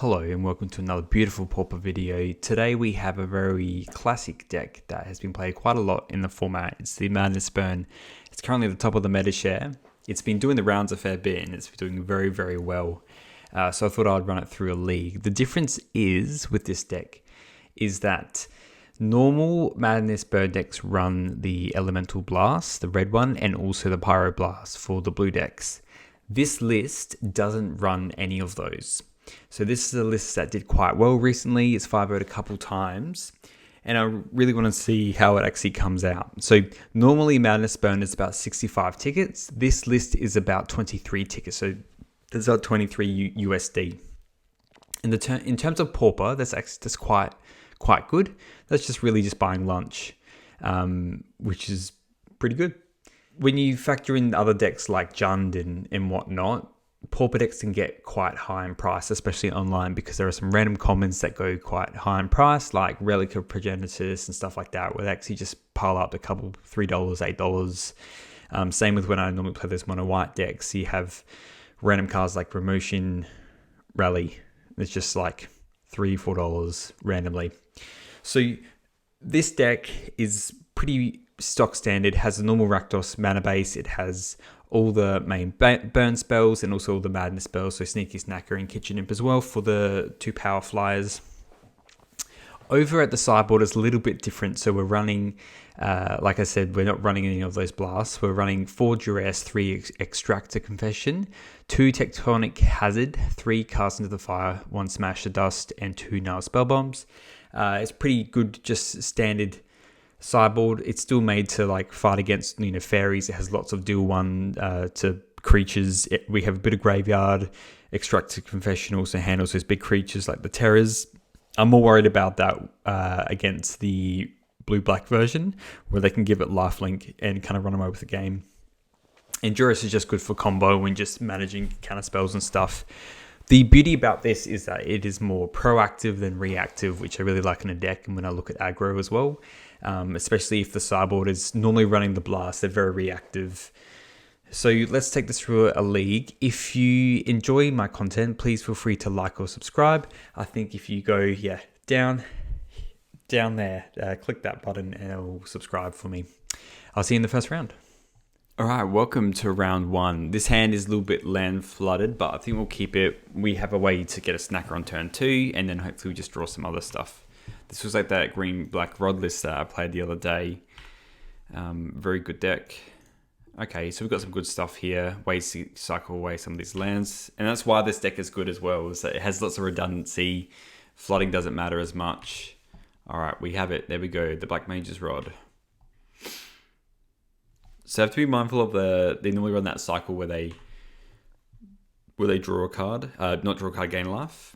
Hello and welcome to another beautiful Pauper video. Today we have a very classic deck that has been played quite a lot in the format. It's the Madness Burn. It's currently at the top of the meta share. It's been doing the rounds a fair bit and it's been doing very, very well. So I thought I'd run it through a league. The difference is with this deck is that normal Madness Burn decks run the Elemental Blast, the red one, and also the Pyro Blast for the blue decks. This list doesn't run any of those. So this is a list that did quite well recently. It's 5-0'd a couple times. And I really want to see how it actually comes out. So normally Madness Burn is about 65 tickets. This list is about 23 tickets. So there's about 23 USD. In terms of Pauper, that's quite good. That's just really just buying lunch, which is pretty good. When you factor in other decks like Jund and whatnot, Pauper decks can get quite high in price, especially online, because there are some random commons that go quite high in price, like Relic of Progenitus and stuff like that, where they actually just pile up a couple, $3, $8. Same with when I normally play those mono white decks. You have random cards like Promotion, Rally. It's just like $3, $4 randomly. So this deck is pretty stock standard, has a normal Rakdos mana base. It has all the main burn spells and also all the madness spells, so Sneaky Snacker and Kitchen Imp as well for the 2 power flyers. Over at the sideboard is a little bit different, so we're running, like I said, we're not running any of those blasts. We're running 4 Duress, 3 Extractor Confession, 2 Tectonic Hazard, 3 Cast into the Fire, 1 Smash the Dust, and 2 Nail Spell Bombs. It's pretty good, just standard sideboard. It's still made to like fight against fairies. It has lots of deal 1 to creatures. We have a bit of graveyard. Extracted Confession also handles those big creatures like the terrors. I'm more worried about that against the blue-black version, where they can give it lifelink and kind of run away with the game. And Duress is just good for combo when just managing counter spells and stuff. The beauty about this is that it is more proactive than reactive, which I really like in a deck, and when I look at aggro as well. Especially if the sideboard is normally running the blast, they're very reactive. So let's take this through a league. If you enjoy my content, please feel free to like or subscribe. I think if you go down there, click that button and it will subscribe for me. I'll see you in the first round. All right, welcome to round 1. This hand is a little bit land flooded, but I think we'll keep it. We have a way to get a snacker on turn 2, and then hopefully we just draw some other stuff. This was like that green-black rod list that I played the other day. Very good deck. Okay, so we've got some good stuff here. Ways to cycle away some of these lands. And that's why this deck is good as well, is that it has lots of redundancy. Flooding doesn't matter as much. All right, we have it. There we go, the Black Mage's Rod. So I have to be mindful of they normally run that cycle where they draw a card. Not draw a card, gain life.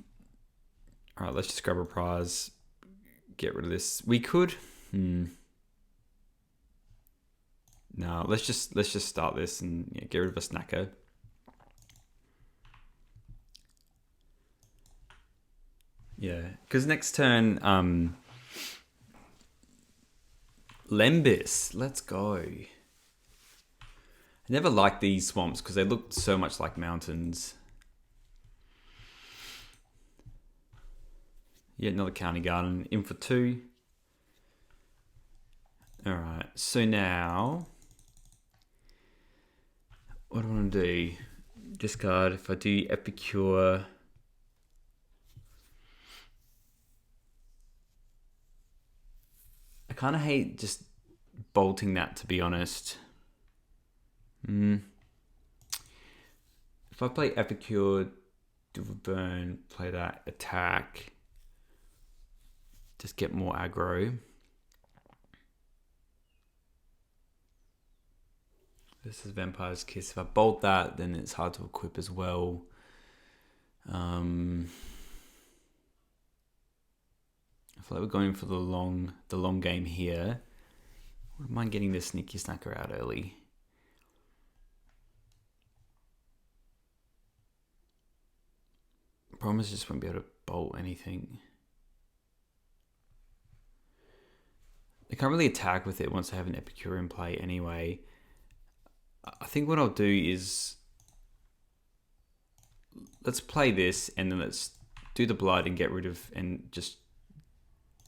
All right, let's just grab a prize. Get rid of this. We could. No, let's just start this and get rid of a snacker. Yeah, because next turn, Lembis. Let's go. I never liked these swamps because they looked so much like mountains. Yeah, another County Garden. In for 2. Alright, so now what do I want to do? Discard. If I do Epicure, I kind of hate just bolting that, to be honest. If I play Epicure, do a burn, play that, attack, just get more aggro. This is Vampire's Kiss. If I bolt that, then it's hard to equip as well. I feel like we're going for the long game here. I wouldn't mind getting this Sneaky Snacker out early. Problem is, just won't be able to bolt anything. They can't really attack with it once I have an Epicure in play anyway. I think what I'll do is let's play this and then let's do the blood and get rid of, and just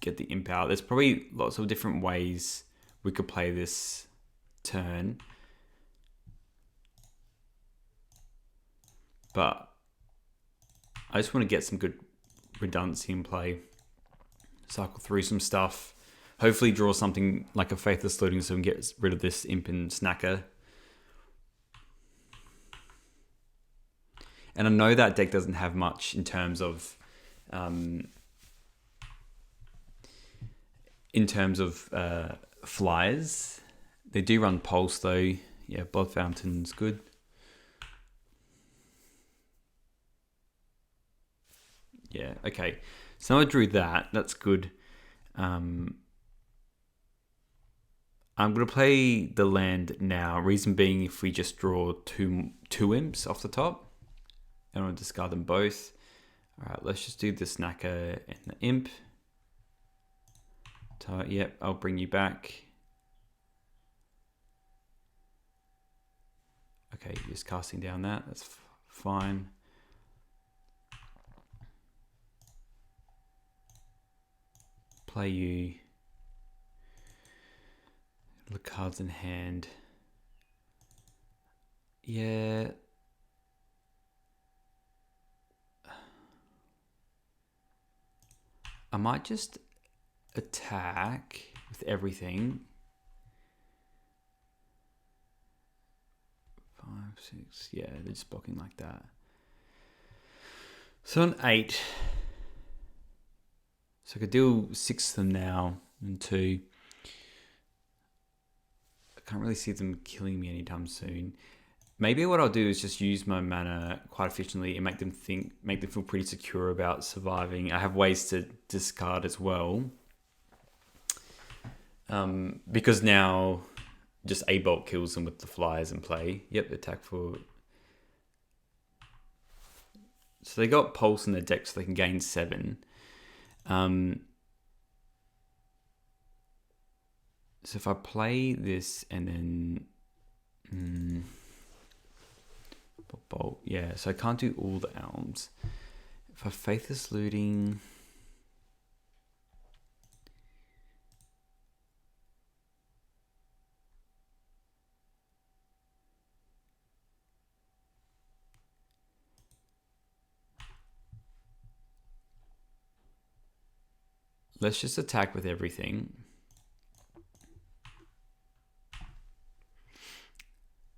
get the imp out. There's probably lots of different ways we could play this turn. But I just want to get some good redundancy in play. Cycle through some stuff. Hopefully draw something like a Faithless Looting so we can get rid of this imp and snacker. And I know that deck doesn't have much in terms of flyers. They do run Pulse though. Yeah, Blood Fountain's good. Yeah, okay. So I drew that. That's good. I'm going to play the land now. Reason being, if we just draw two imps off the top, I want to discard them both. All right, let's just do the snacker and the imp. Yep, I'll bring you back. Okay, just casting down that. That's fine. Play you. Look, cards in hand. Yeah. I might just attack with everything. 5, 6. Yeah, they're just blocking like that. So an 8. So I could deal 6 of them now and 2. I can't really see them killing me anytime soon. Maybe what I'll do is just use my mana quite efficiently and make them feel pretty secure about surviving. I have ways to discard as well. Because now just a bolt kills them with the flyers in play. Yep, attack for... So they got Pulse in their deck so they can gain 7. So if I play this and then... Bolt, yeah, so I can't do all the elms. If I Faithless Looting... Let's just attack with everything.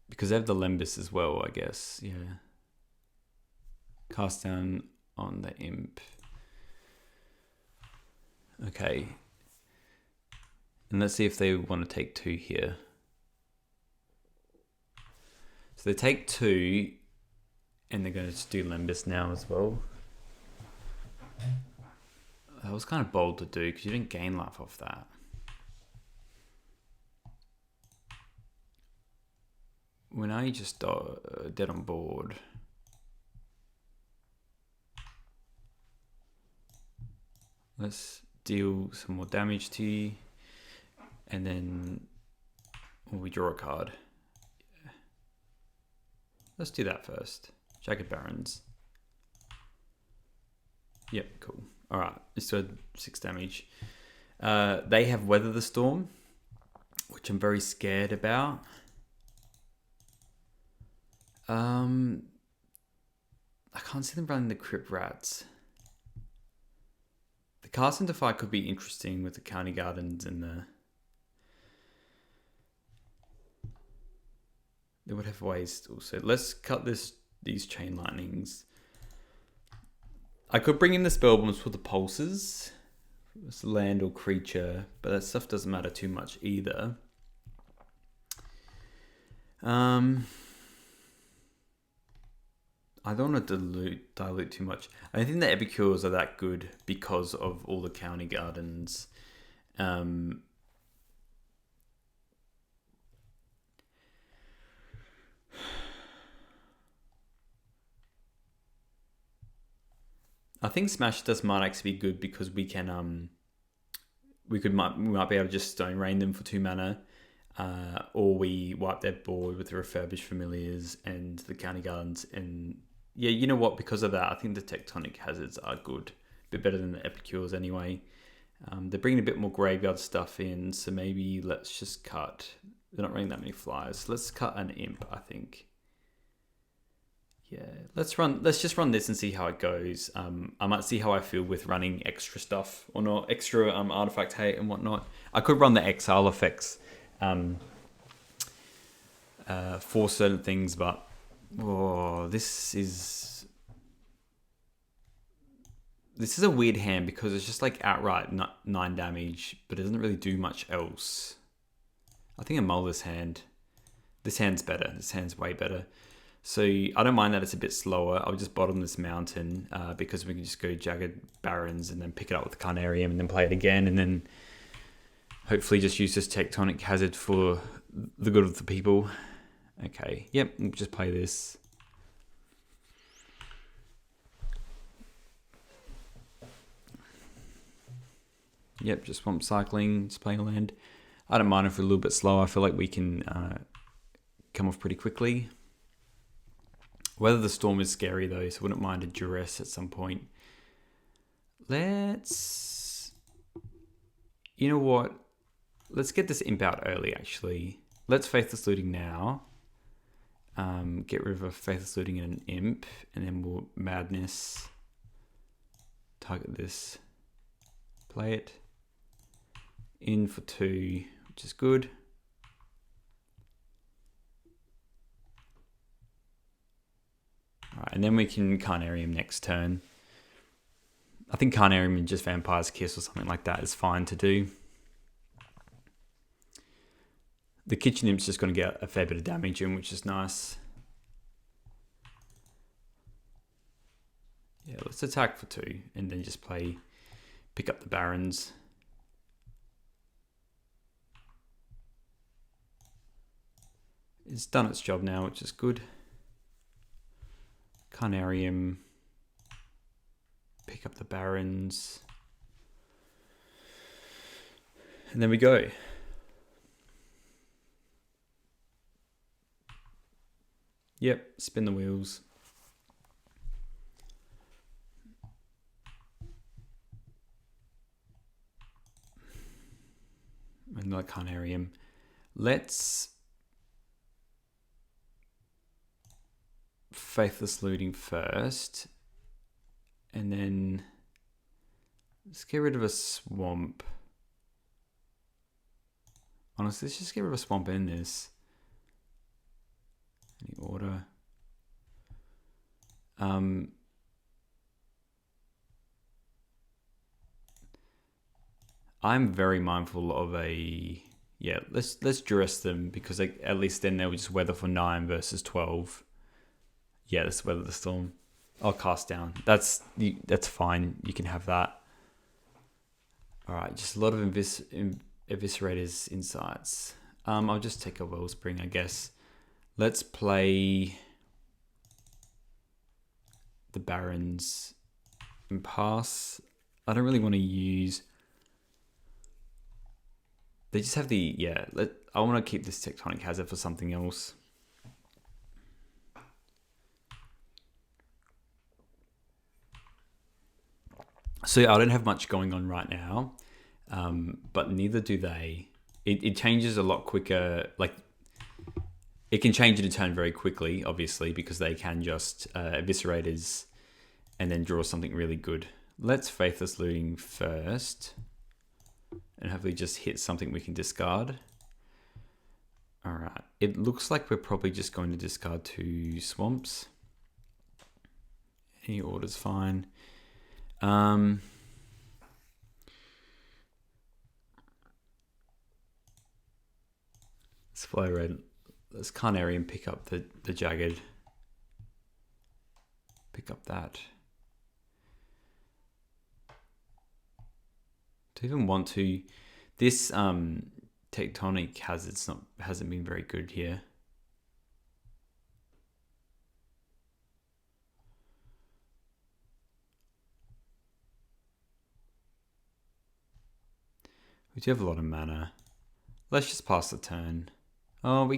Because they have the Lembus as well, I guess. Yeah. Cast down on the imp. Okay. And let's see if they want to take 2 here. So they take 2, and they're going to just do Lembus now as well. That was kind of bold to do because you didn't gain life off that. When I just dead on board. Let's deal some more damage to you. And then we draw a card. Yeah. Let's do that first. Jagged Barrens. Yep, cool. Alright, let's do 6 damage. They have Weather the Storm, which I'm very scared about. I can't see them running the Crypt Rats. The Cast into Fire could be interesting with the County Gardens and the... They would have ways also. Let's cut these Chain Lightnings. I could bring in the Spellbombs for the Pulses. It's land or creature, but that stuff doesn't matter too much either. I don't want to dilute too much. I think the Epicures are that good because of all the County Gardens. I think Smash Dust might actually be good because we can we might be able to just Stone Rain them for 2 mana, or we wipe their board with the Refurbished Familiars and the County Gardens and Yeah, you know what? Because of that, I think the Tectonic Hazards are good. A bit better than the Epicures anyway. They're bringing a bit more graveyard stuff in, so maybe let's just cut. They're not running that many flyers. Let's cut an Imp, I think. Yeah, let's just run this and see how it goes. I might see how I feel with running extra stuff or not, extra artifact hate and whatnot. I could run the exile effects for certain things, but this is a weird hand because it's just like outright 9 damage, but it doesn't really do much else. I think I mull this hand. This hand's better. This hand's way better. So I don't mind that it's a bit slower. I'll just bottom this mountain because we can just go Jagged Barrens and then pick it up with the Carnarium and then play it again and then hopefully just use this Tectonic Hazard for the good of the people. Okay, yep, we'll just play this. Yep, just swamp cycling, just playing a land. I don't mind if we're a little bit slow. I feel like we can come off pretty quickly. Weather the Storm is scary though, so I wouldn't mind a duress at some point. Let's... You know what? Let's get this Imp out early, actually. Let's Faithless Looting now. Get rid of a Faithless Looting and an Imp, and then we'll Madness. Target this. Play it. In for 2, which is good. Alright, and then we can Carnarium next turn. I think Carnarium and just Vampire's Kiss or something like that is fine to do. The Kitchen Imp's just going to get a fair bit of damage in, which is nice. Yeah, let's attack for 2 and then just pick up the Barrens. It's done its job now, which is good. Carnarium. Pick up the Barrens. And then we go. Yep, spin the wheels. Another Carnarium. Let's Faithless Looting first, and then let's get rid of a swamp. Honestly, let's just get rid of a swamp in this. Any order? I'm very mindful of a... Yeah, let's duress them because at least then they'll just weather for 9 versus 12. Yeah, let's Weather the Storm. I'll cast down. That's fine. You can have that. All right, just a lot of Eviscerator's Insights. I'll just take a Wellspring, I guess. Let's play the Barrens and pass. I don't really want to use... They just have the... Yeah, I want to keep this Tectonic Hazard for something else. So I don't have much going on right now, but neither do they. It changes a lot quicker. Like, it can change in a turn very quickly, obviously, because they can just Eviscerators and then draw something really good. Let's Faithless Looting first, and hopefully just hit something we can discard. All right. It looks like we're probably just going to discard 2 swamps. Any order's fine. Let's Fly Red. Let's Carnarium pick up the Jagged. Pick up that. Do you even want to? This Tectonic hasn't been very good here. We do have a lot of mana. Let's just pass the turn. Oh,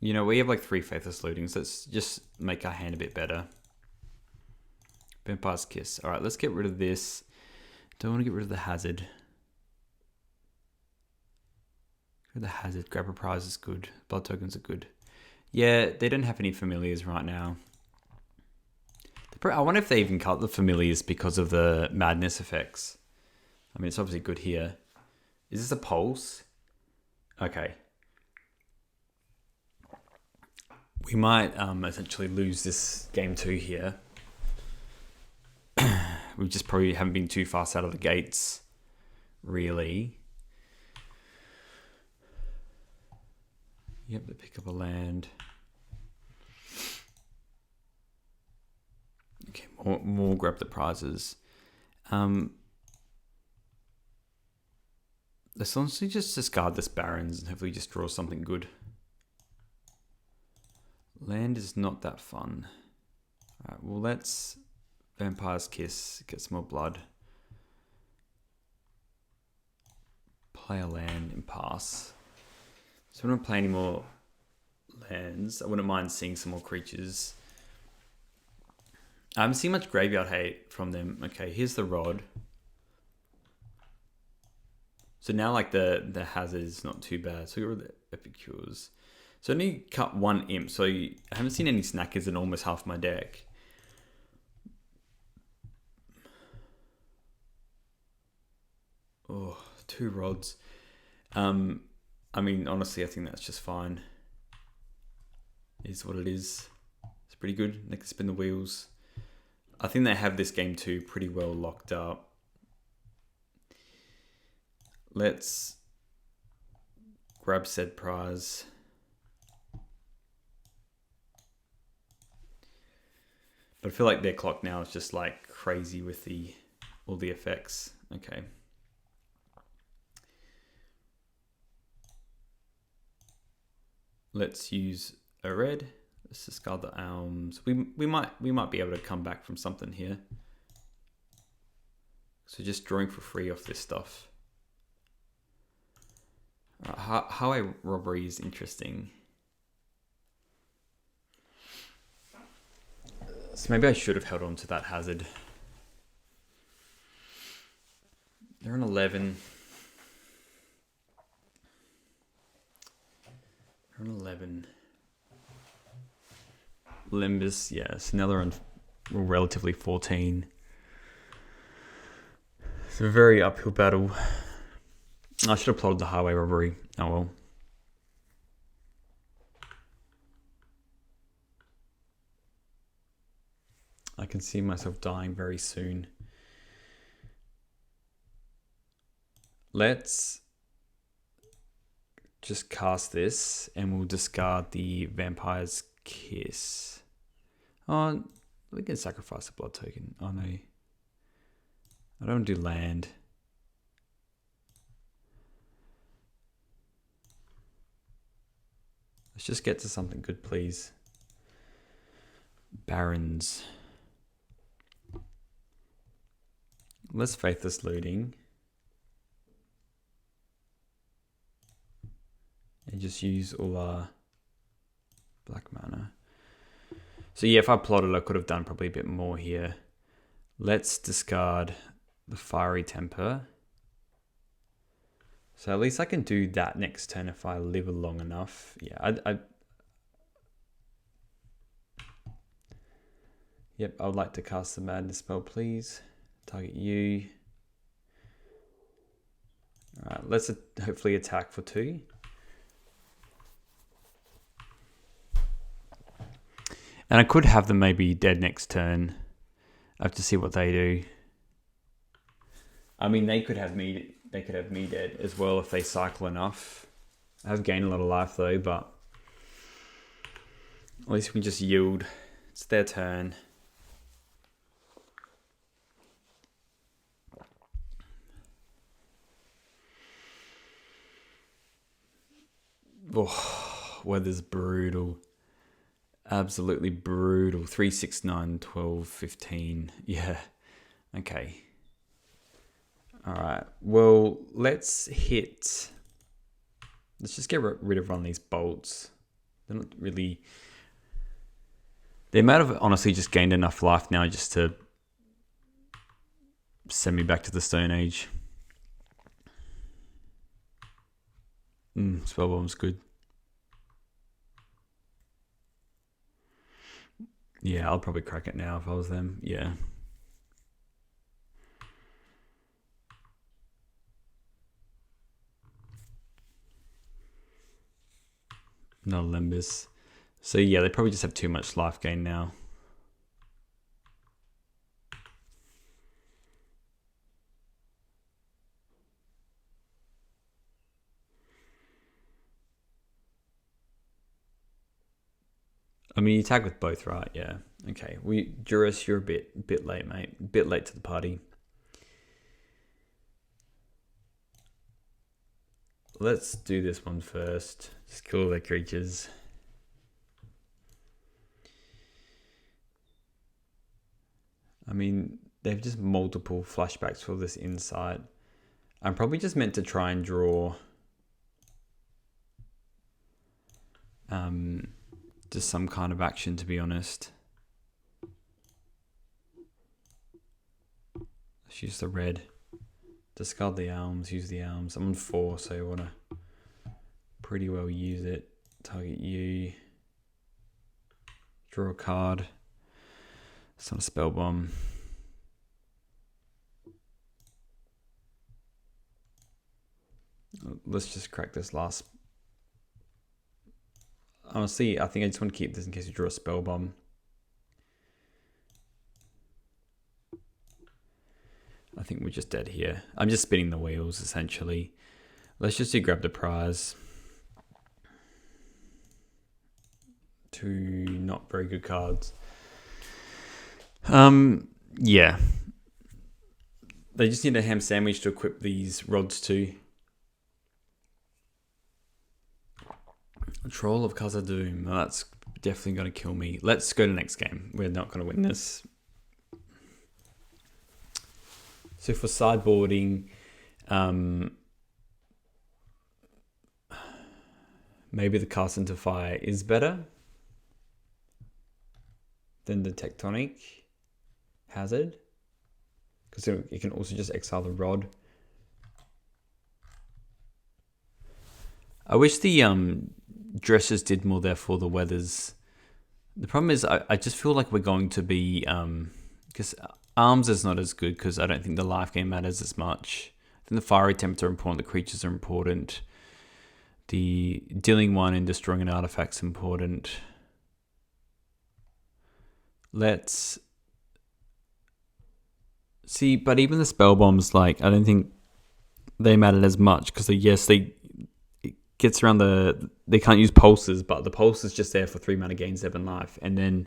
You know, we have like 3 Faithless Lootings. Let's just make our hand a bit better. Vampire's Kiss. All right, let's get rid of this. Don't want to get rid of the hazard. Get rid of the hazard. Grab a prize is good. Blood tokens are good. Yeah, they don't have any familiars right now. I wonder if they even cut the familiars because of the madness effects. I mean, it's obviously good here. Is this a pulse? Okay. We might essentially lose this game 2 here. We just probably haven't been too fast out of the gates, really. Yep, they pick up a land. Okay, more grab the prizes. Let's honestly just discard this Barons and hopefully just draw something good. Land is not that fun. Alright, well let's Vampire's Kiss, get some more blood. Play a land and pass. So I don't play any more lands. I wouldn't mind seeing some more creatures. I haven't seen much graveyard hate from them. Okay, here's the Rod. So now like the hazard is not too bad. So we got the Epicures. So I only cut 1 imp. So I haven't seen any snackers in almost half my deck. Oh, 2 rods. I mean, honestly, I think that's just fine. It is what it is. It's pretty good. They can spin the wheels. I think they have this game 2 pretty well locked up. Let's grab said prize. But I feel like their clock now is just like crazy with all the effects. Okay. Let's use a red. Let's discard the Alms. We might be able to come back from something here. So just drawing for free off this stuff. Highway Robbery is interesting. So maybe I should have held on to that hazard. They're an 11. They're an 11. Limbus, yes. Now they're on relatively 14. It's a very uphill battle. I should have plotted the Highway Robbery. Oh well. I can see myself dying very soon. Let's just cast this and we'll discard the Vampire's Kiss. Oh, we can sacrifice a blood token. Oh no. I don't do land. Let's just get to something good, please. Barons. Let's Faithless Looting. And just use all our black mana. So yeah, if I plotted, I could have done probably a bit more here. Let's discard the Fiery Temper. So at least I can do that next turn if I live long enough. Yeah, Yep, I would like to cast the Madness spell, please. Target you. Alright, let's hopefully attack for 2. And I could have them maybe dead next turn. I have to see what they do. I mean, they could have me dead as well if they cycle enough. I have gained a lot of life though, but at least we can just yield. It's their turn. Oh, weather's brutal. Absolutely brutal. 3, 6, 9, 12, 15. Yeah. Okay. Alright. Well, let's just get rid of one of these bolts. They're not really... They might have honestly just gained enough life now just to send me back to the Stone Age. Spellbomb's good. Yeah, I'll probably crack it now if I was them. Yeah. No Limbus. So yeah, they probably just have too much life gain now. I mean, you tag with both, right? Yeah. Okay. Juris, you're a bit late, mate. A bit late to the party. Let's do this one first. Just kill all their creatures. I mean, they have just multiple flashbacks for this insight. I'm probably just meant to try and draw just some kind of action, to be honest. Let's use the red. Discard the arms, use the arms. I'm on 4, so I want to pretty well use it. Target you. Draw a card. It's not a spell bomb. Let's just crack this last. Honestly, I think I just want to keep this in case you draw a spell bomb. I think we're just dead here. I'm just spinning the wheels, essentially. Let's just do grab the prize. 2 not very good cards. Yeah. They just need a ham sandwich to equip these rods to. Troll of Khazad-dûm. Well, that's definitely going to kill me. Let's go to the next game. We're not going to win this. So for sideboarding, maybe the Cast into Fire is better than the Tectonic Hazard, because it can also just exile the rod. I wish the dresses did more there for the weathers. The problem is I just feel like we're going to be because arms is not as good because I don't think the life gain matters as much. I think the fiery attempts are important, the creatures are important, the dealing 1 and destroying an artifact's important. Let's see, but even the spell bombs, like, I don't think they mattered as much because yes, it gets around they can't use pulses, but the pulse is just there for 3 mana, gain 7 life, and then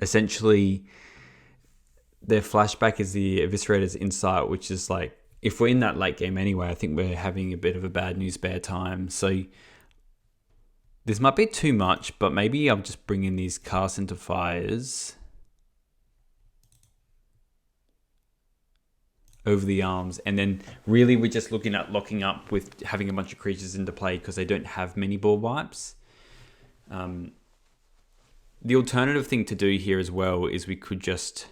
essentially their flashback is the Eviscerator's Insight, which is like, if we're in that late game anyway, I think we're having a bit of a bad news bear time. So this might be too much, but maybe I'll just bring in these Cast into Fires over the arms, and then really we're just looking at locking up with having a bunch of creatures into play because they don't have many board wipes. The alternative thing to do here as well is we could just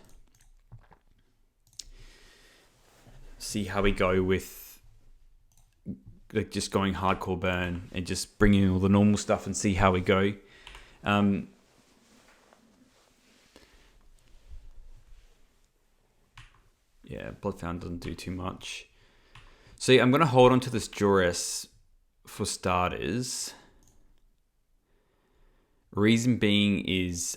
see how we go with like just going hardcore burn and just bring in all the normal stuff and see how we go. Yeah, Bloodfound doesn't do too much. So I'm going to hold on to this Juris for starters. Reason being is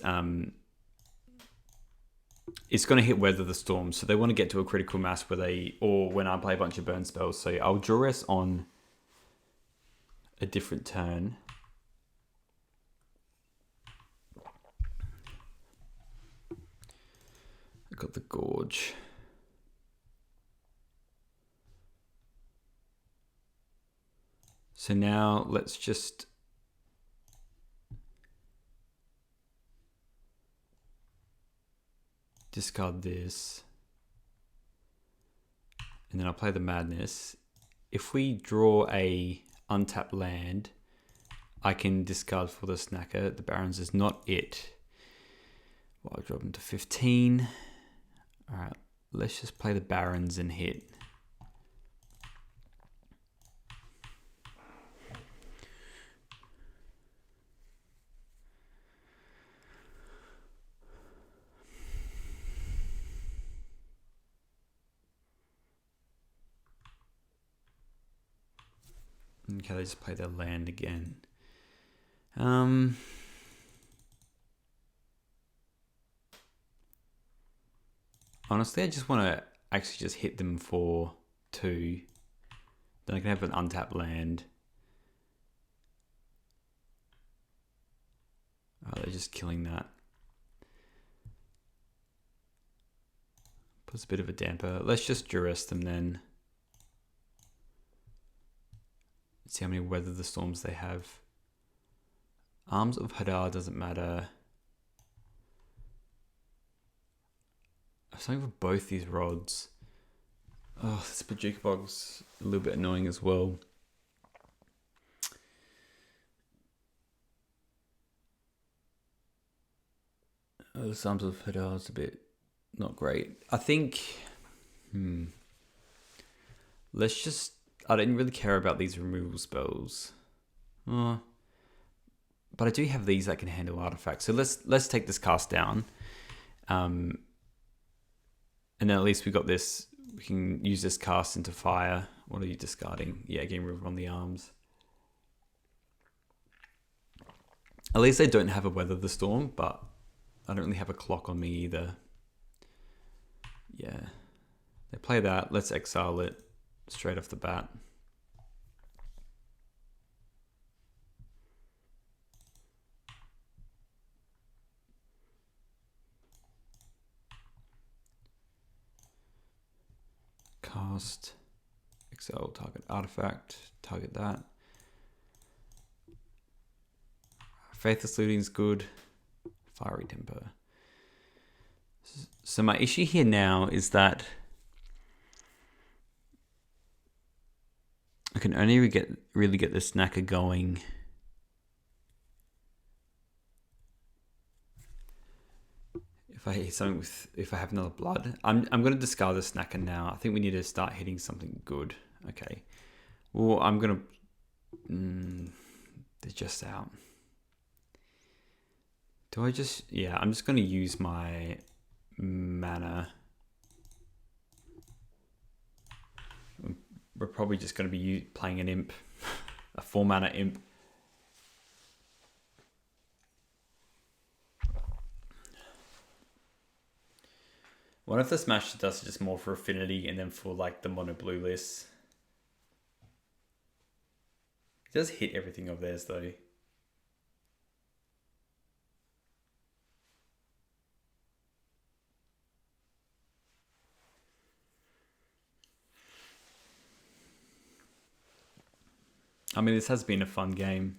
it's going to hit Weather the Storm, so they want to get to a critical mass or when I play a bunch of burn spells. So I'll Juris on a different turn. I got the Gorge. So now let's just discard this. And then I'll play the Madness. If we draw a untapped land, I can discard for the snacker. The Barons is not it. Well, I'll drop them to 15. All right, let's just play the Barons and hit. Okay, they just play their land again. Honestly, I just want to actually just hit them for 2. Then I can have an untapped land. Oh, they're just killing that. Puts a bit of a damper. Let's just duress them then. See how many Weather the Storms they have. Arms of Hadar doesn't matter. I have something for both these rods. Oh, this Paducah Bog's a little bit annoying as well. Oh, the Arms of Hadar is a bit not great. I think... Let's just... I didn't really care about these removal spells. But I do have these that can handle artifacts. So let's take this cast down. And then at least we got this. We can use this cast into fire. What are you discarding? Yeah, getting rid of on the arms. At least they don't have a Weather the Storm, but I don't really have a clock on me either. Yeah. They play that. Let's exile it straight off the bat. Cast, exile, target artifact, target that. Faithless Looting is good. Fiery Temper. So my issue here now is that I can only really get the snacker going if I hit something with, if I have another blood. I'm going to discard the snacker now. I think we need to start hitting something good. Okay. Well, I'm going to... they're just out. Do I just... Yeah, I'm just going to use my mana. We're probably just going to be playing an imp. A 4 mana imp. What if the Smash does just more for affinity and then for like the mono blue list? It does hit everything of theirs though. I mean, this has been a fun game.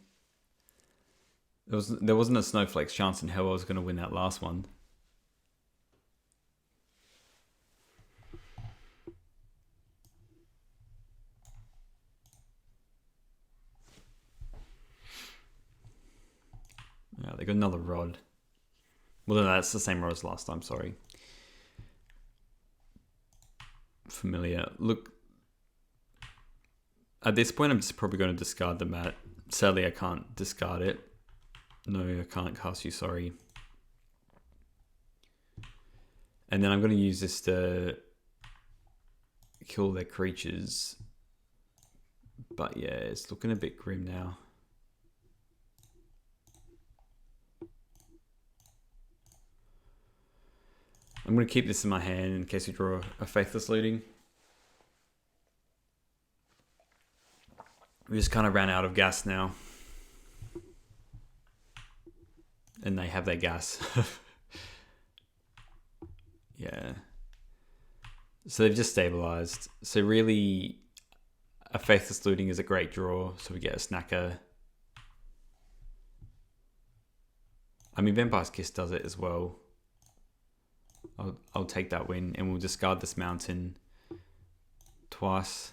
There wasn't a snowflake's chance in hell I was going to win that last one. Yeah, they got another rod. Well, no, that's the same rod as last time, sorry. Familiar. Look, at this point, I'm just probably going to discard the mat. Sadly, I can't discard it. No, I can't cast you, sorry. And then I'm going to use this to kill their creatures. But yeah, it's looking a bit grim now. I'm going to keep this in my hand in case we draw a Faithless Looting. We just kind of ran out of gas now. And they have their gas. Yeah. So they've just stabilized. So really, a Faithless Looting is a great draw. So we get a snacker. I mean, Vampire's Kiss does it as well. I'll take that win, and we'll discard this mountain twice.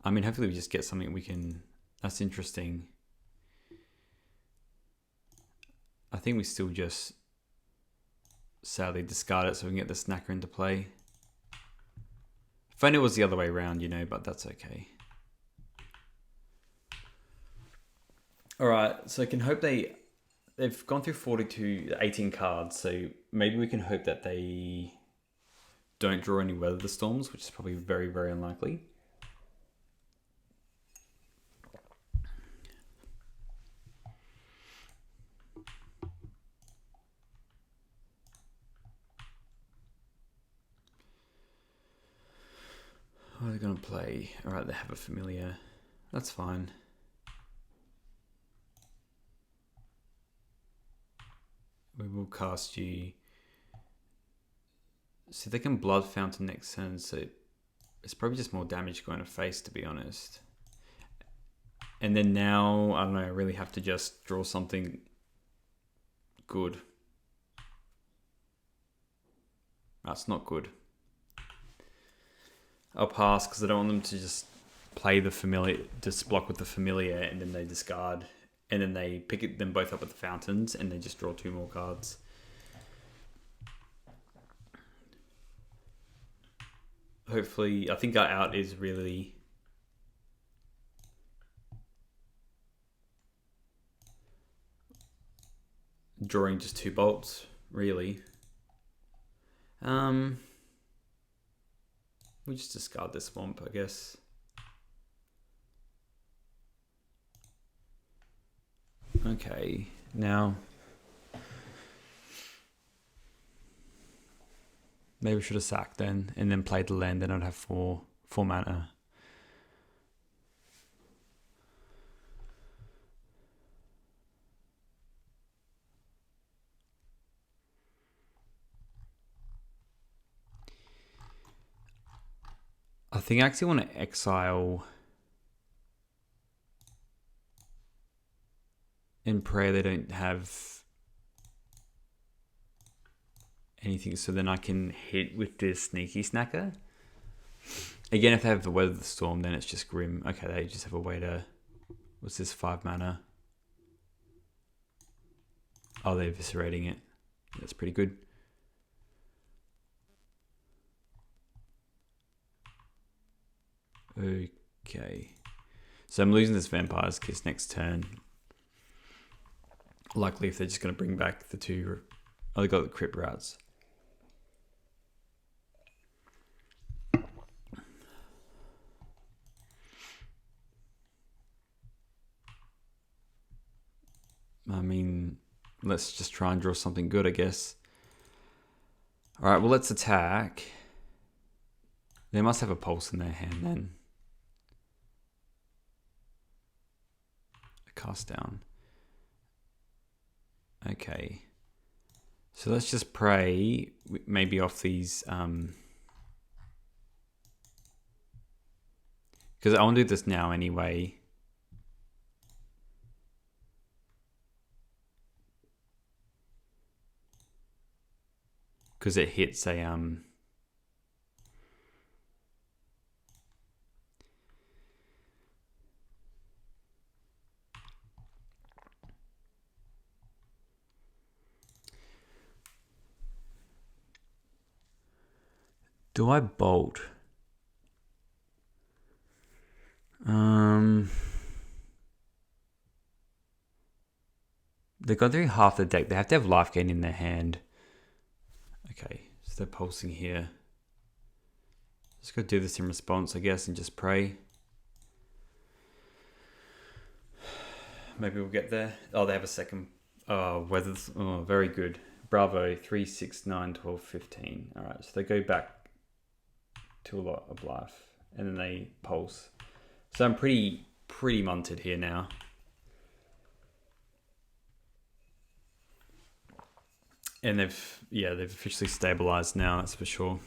I mean, hopefully we just get something we can That's interesting. I think we still just sadly discard it so we can get the snacker into play. If only it was the other way around, you know, but that's okay. Alright, so I can hope they've gone through 18 cards, so maybe we can hope that they don't draw any Weather the Storms, which is probably very, very unlikely. What are they going to play? Alright, they have a Familiar. That's fine. We will cast you. So they can Blood Fountain next turn, so it's probably just more damage going to face, to be honest. And then now, I don't know, I really have to just draw something good. That's not good. I'll pass because I don't want them to just play the Familiar, just block with the Familiar, and then they discard. And then they pick them both up at the fountains, and they just draw 2 more cards. Hopefully, I think our out is really drawing just 2 bolts, really. We just discard this swamp, I guess. Okay, now maybe we should have sacked then and then played the land, then I'd have 4 mana. I think I actually want to exile and pray they don't have anything, so then I can hit with this Sneaky Snacker. Again, if they have the Weather the Storm, then it's just grim. Okay, they just have a way to... What's this, 5 mana? Oh, they're eviscerating it. That's pretty good. Okay. So I'm losing this Vampire's Kiss next turn. Likely if they're just going to bring back the 2... Oh, they got the Crypt Routes. I mean, let's just try and draw something good, I guess. Alright, well, let's attack. They must have a Pulse in their hand then. A Cast down. Okay. So let's just pray, maybe off these... Because I want to do this now anyway. Because it hits a... Do I bolt? They've got through half the deck. They have to have life gain in their hand. Okay, so they're pulsing here. Just gotta do this in response, I guess, and just pray. Maybe we'll get there. Oh, they have a second. Oh, weather's... Oh, very good. Bravo, 3, 6, 9, 12, 15. All right, so they go back to a lot of life, and then they pulse. So I'm pretty munted here now. And they've officially stabilized now, that's for sure.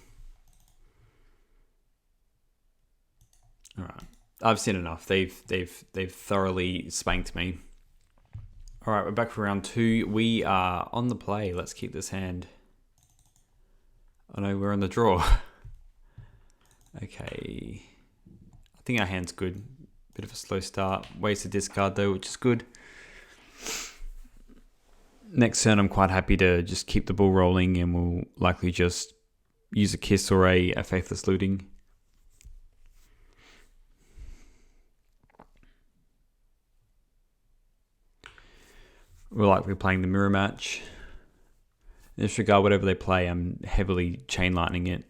All right, I've seen enough. They've thoroughly spanked me. All right, we're back for round 2. We are on the play. Let's keep this hand. Oh no, we're on the draw. Okay, I think our hand's good. Bit of a slow start. Wasted discard though, which is good. Next turn, I'm quite happy to just keep the ball rolling, and we'll likely just use a Kiss or a Faithless Looting. We're likely playing the mirror match. Disregard whatever they play, I'm heavily chain lightning it.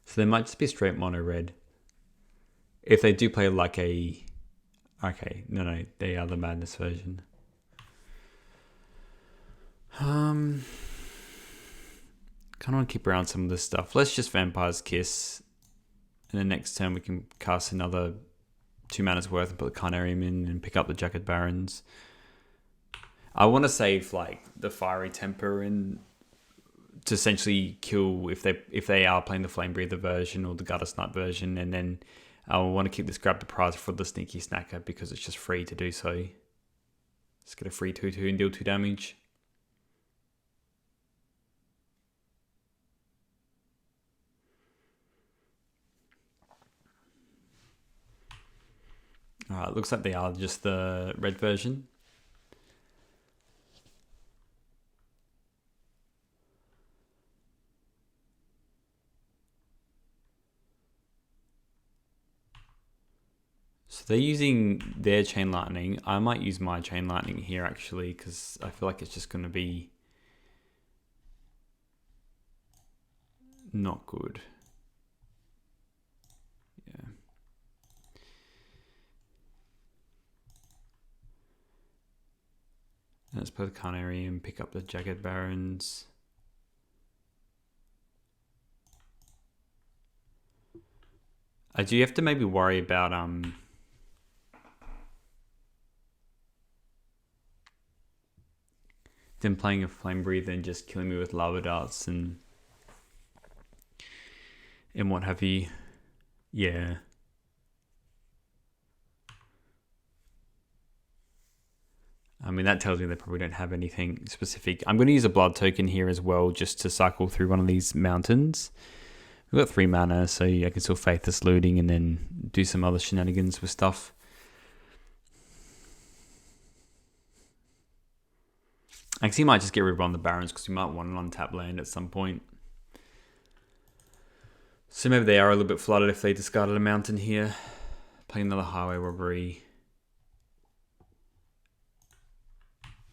So there might just be straight mono red. If they do play like a... Okay, no, they are the Madness version. Kind of want to keep around some of this stuff. Let's just Vampire's Kiss. And then next turn we can cast another 2 mana's worth and put the Carnarium in and pick up the Jagged Barons. I want to save like the Fiery Temper and to essentially kill if they are playing the Flame Breather version or the Gutter Snipe version, and then I want to keep this Grab the Prize for the Sneaky Snacker because it's just free to do so. Let's get a free 2/2 and deal 2 damage. Alright, looks like they are just the red version. So they're using their Chain Lightning. I might use my Chain Lightning here actually, because I feel like it's just going to be not good. Yeah. Let's play the Carnarium, pick up the Jagged Barons. I do have to maybe worry about them playing a Flame Breather and just killing me with Lava Darts and what have you. Yeah. I mean, that tells me they probably don't have anything specific. I'm going to use a Blood Token here as well, just to cycle through one of these mountains. We've got 3 mana, so I can still Faithless Looting and then do some other shenanigans with stuff. Actually, you might just get rid of one of the Barons because you might want an untap land at some point. So maybe they are a little bit flooded if they discarded a mountain here. Play another Highway Robbery.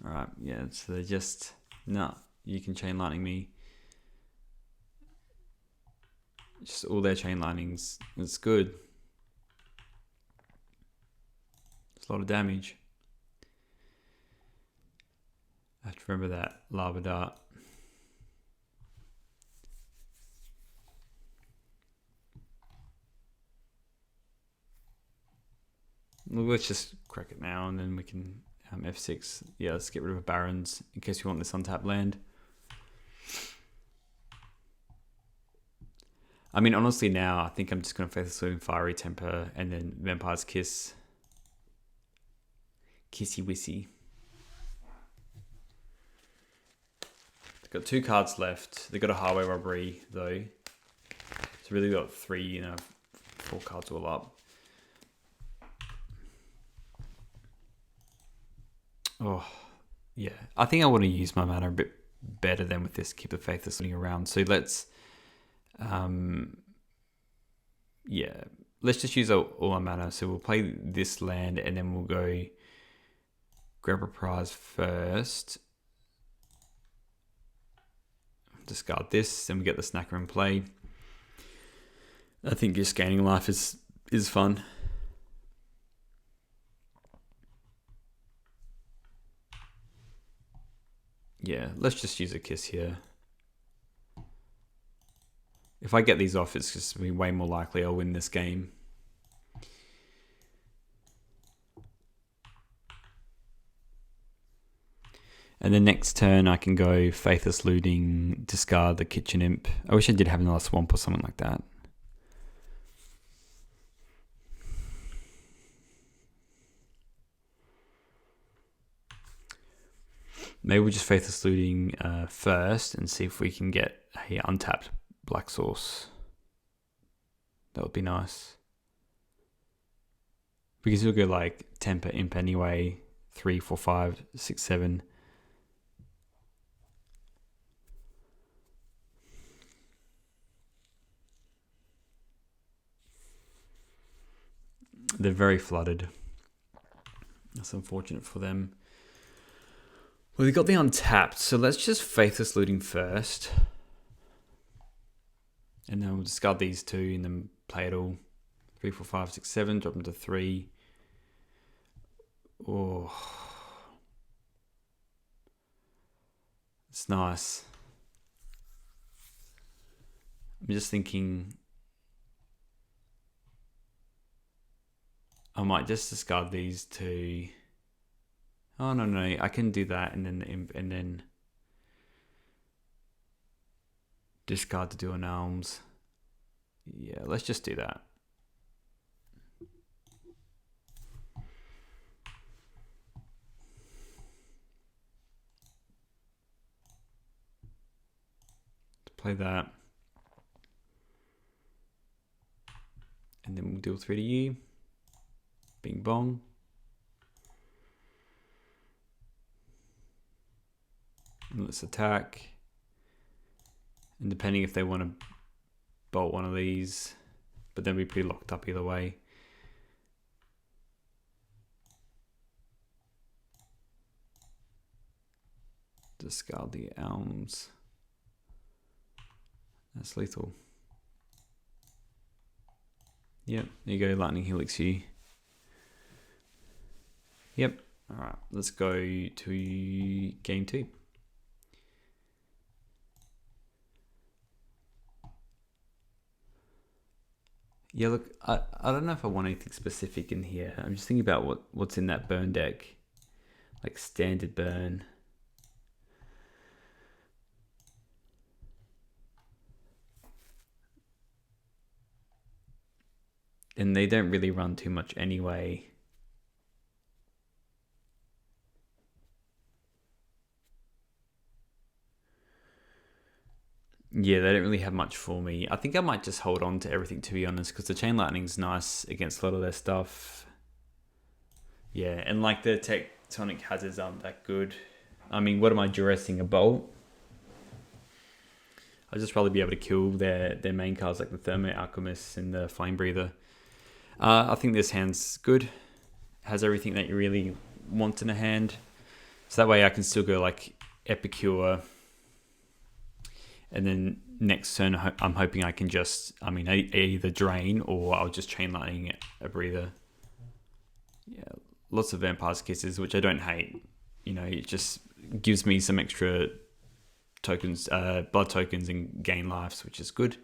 Alright, yeah, so they're just... Nah, you can Chain Lightning me. Just all their Chain Lightnings. It's good. It's a lot of damage. I have to remember that Lava Dart. Well, let's just crack it now and then we can F6. Yeah, let's get rid of Barons in case you want this untapped land. I mean, honestly now, I think I'm just going to Faithless Looting, Fiery Temper, and then Vampire's Kiss. Kissy Wissy. They've got 2 cards left. They've got a Highway Robbery, though. So really got 3, 4 cards all up. Oh, yeah. I think I want to use my mana a bit better than with this. Keep the Faithless Looting around. So let's... yeah, let's just use all our mana. So we'll play this land and then we'll go Grab a Prize first. Discard this, then we get the Snacker in play. I think just gaining life is fun. Yeah, let's just use a Kiss here. If I get these off, it's just be way more likely I'll win this game. And then next turn I can go Faithless Looting, discard the Kitchen Imp. I wish I did have another Swamp or something like that. Maybe we'll just Faithless Looting first and see if we can get a untapped black source. That would be nice. We can still go like Temper Imp anyway. 3, 4, 5, 6, 7. They're very flooded. That's unfortunate for them. Well, we got the untapped, so let's just Faithless Looting first. And then we'll discard these two and then play it all. 3, 4, 5, 6, 7, drop them to 3. Oh. It's nice. I'm just thinking I might just discard these two. Oh, no, I can do that and then the imp and then discard to do an alms. Yeah, let's just do that. Play that. And then we'll deal 3 to you. Bing bong. And let's attack. And depending if they want to bolt one of these, but then we're pretty locked up either way. Discard the elms. That's lethal. Yep, there you go, Lightning Helix you. Yep, alright, let's go to game 2. Yeah, look, I don't know if I want anything specific in here. I'm just thinking about what's in that burn deck. Like standard burn. And they don't really run too much anyway. Yeah, they don't really have much for me. I think I might just hold on to everything, to be honest, because the Chain Lightning's nice against a lot of their stuff. Yeah, and like the Tectonic Hazards aren't that good. I mean, what am I duressing? A Bolt? I'll just probably be able to kill their main cards like the Thermo Alchemist and the Flame Breather. I think this hand's good. Has everything that you really want in a hand. So that way I can still go like Epicure. And then next turn, I'm hoping I can just, either drain or I'll just Chain Lightning a Breather. Yeah, lots of Vampire's Kisses, which I don't hate. You know, it just gives me some extra tokens, blood tokens and gain lives, which is good.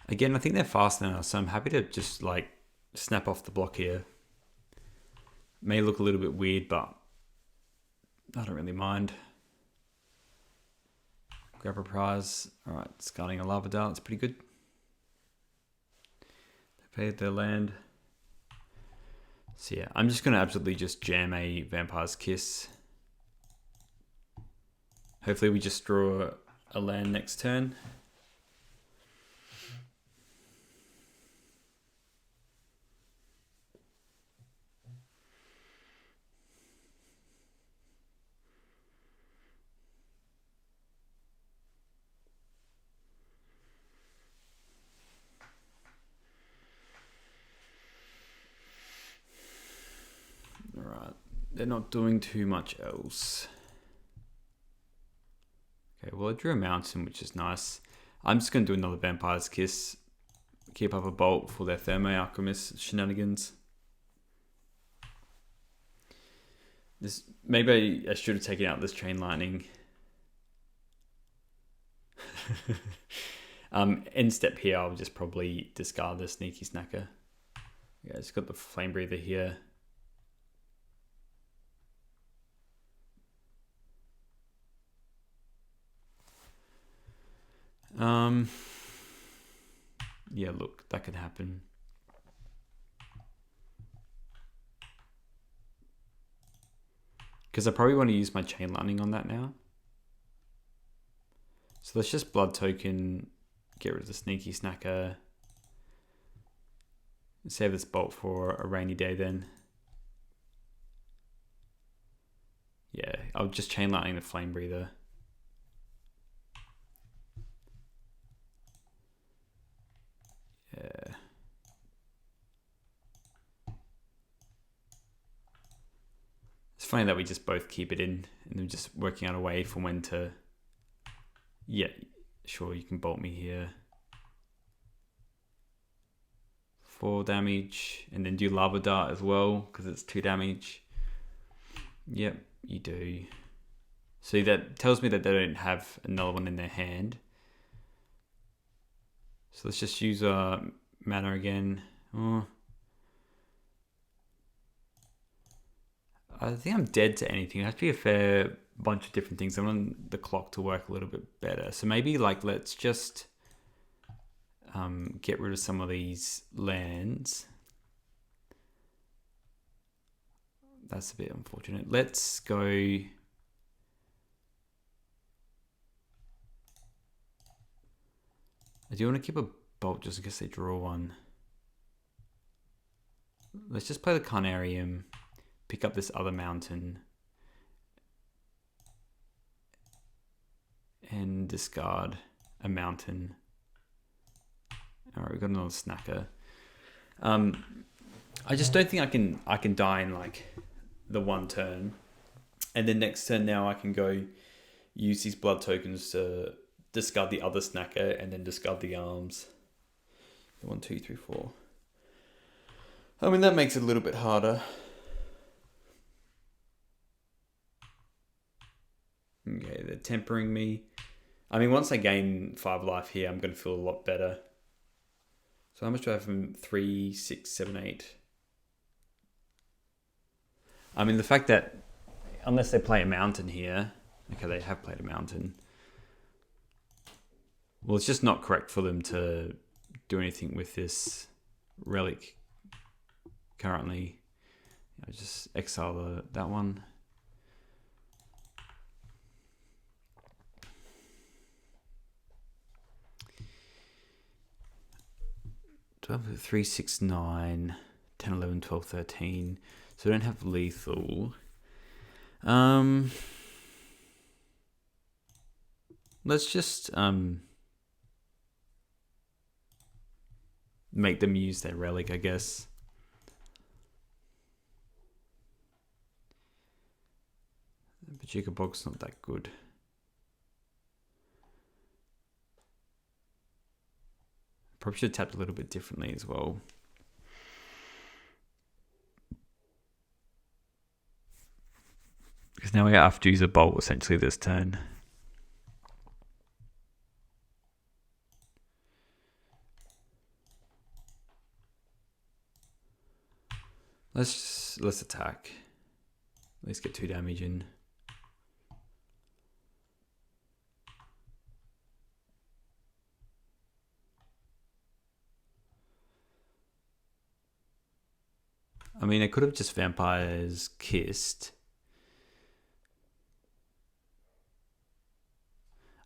Again, I think they're fast now, so I'm happy to just like snap off the block here. May look a little bit weird, but I don't really mind. Grab a prize. Alright, discarding a Lava Dart, that's pretty good. They paid their land. So yeah, I'm just going to absolutely just jam a Vampire's Kiss. Hopefully we just draw a land next turn. Alright, they're not doing too much else. Okay, well I drew a mountain, which is nice. I'm just going to do another Vampire's Kiss. Keep up a Bolt for their Thermo Alchemist shenanigans. Maybe I should have taken out this Chain Lightning. End step here, I'll just probably discard the Sneaky Snacker. Yeah, it's got the Flame Breather here. Yeah, look, that could happen. Because I probably want to use my Chain Lightning on that now. So let's just Blood Token, get rid of the Sneaky Snacker. Save this Bolt for a rainy day then. Yeah, I'll just Chain Lightning the Flame Breather. Yeah. It's funny that we just both keep it in and we're just working out a way for when to... Yeah, sure, you can bolt me here. 4 damage, and then do Lava Dart as well, because it's 2 damage. Yep, you do. See, that tells me that they don't have another one in their hand. So let's just use mana again. Oh. I think I'm dead to anything. It has to be a fair bunch of different things. I want the clock to work a little bit better. So maybe like let's just get rid of some of these lands. That's a bit unfortunate. Let's go... I do want to keep a Bolt just in case they draw one. Let's just play the Carnarium, pick up this other mountain, and discard a mountain. Alright, we've got another Snacker. I just don't think I can die in like the one turn. And then next turn now I can go use these blood tokens to discard the other Snacker and then discard the arms. 1, 2, 3, 4. I mean, that makes it a little bit harder. Okay, they're tempering me. I mean, once I gain 5 life here, I'm going to feel a lot better. So how much do I have from 3, 6, 7, 8? I mean, the fact that unless they play a mountain here, okay, they have played a mountain. Well, it's just not correct for them to do anything with this relic currently. I just exile that one. Do I have 3, 6, 9, 10, 11, 12, 13? So I don't have lethal. Let's just make them use their relic, I guess. But Jigabog's not that good. Probably should have tapped a little bit differently as well. Because now we have to use a bolt essentially this turn. Let's attack. At least get 2 damage in. I mean, I could have just Vampire's Kissed.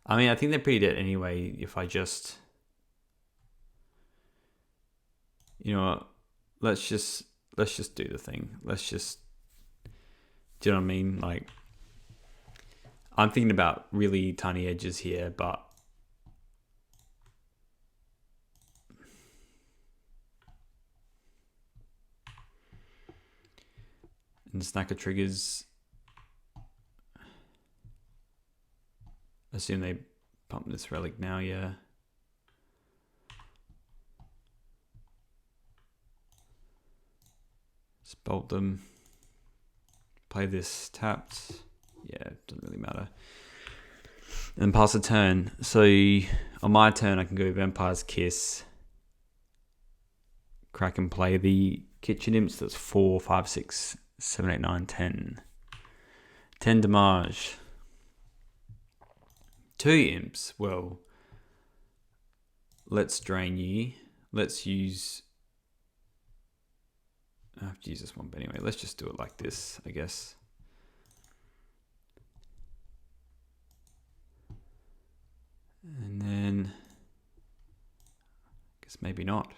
I mean, I think they're pretty dead anyway if I just... You know what? Let's just do the thing. Let's just... Do you know what I mean? Like, I'm thinking about really tiny edges here, but... And Snacker triggers... Assume they pump this relic now, yeah. Just bolt them. Play this tapped. Yeah, it doesn't really matter. And pass a turn. So on my turn, I can go Vampire's Kiss. Crack and play the Kitchen Imps, that's 4, 5, 6, 7, 8, 9, 10. 10 damage. 2 Imps. Well, let's drain you. Let's use... I have to use this one, but anyway, let's just do it like this, I guess. And then... I guess maybe not.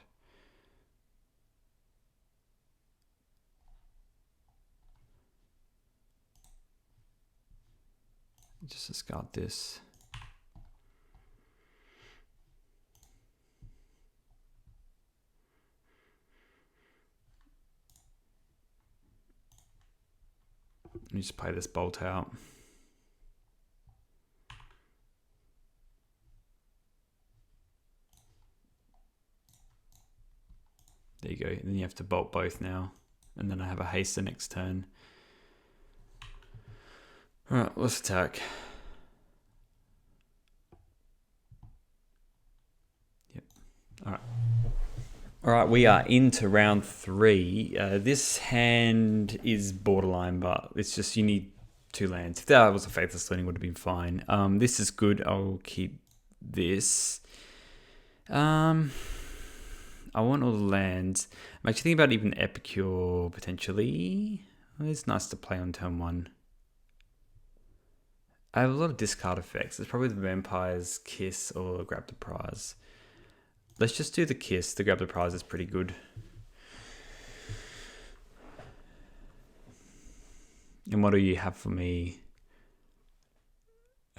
Just discard this. Let me just play this bolt out. There you go. And then you have to bolt both now. And then I have a haste the next turn. Alright, let's attack. Yep. Alright. Alright, we are into round 3. This hand is borderline, but it's just you need 2 lands. If that was a Faithless Looting, would have been fine. This is good. I'll keep this. I want all the lands. I'm actually thinking about even Epicure, potentially. It's nice to play on turn 1. I have a lot of discard effects. It's probably the Vampire's Kiss or Grab the Prize. Let's just do the Kiss. The Grab the Prize is pretty good. And what do you have for me?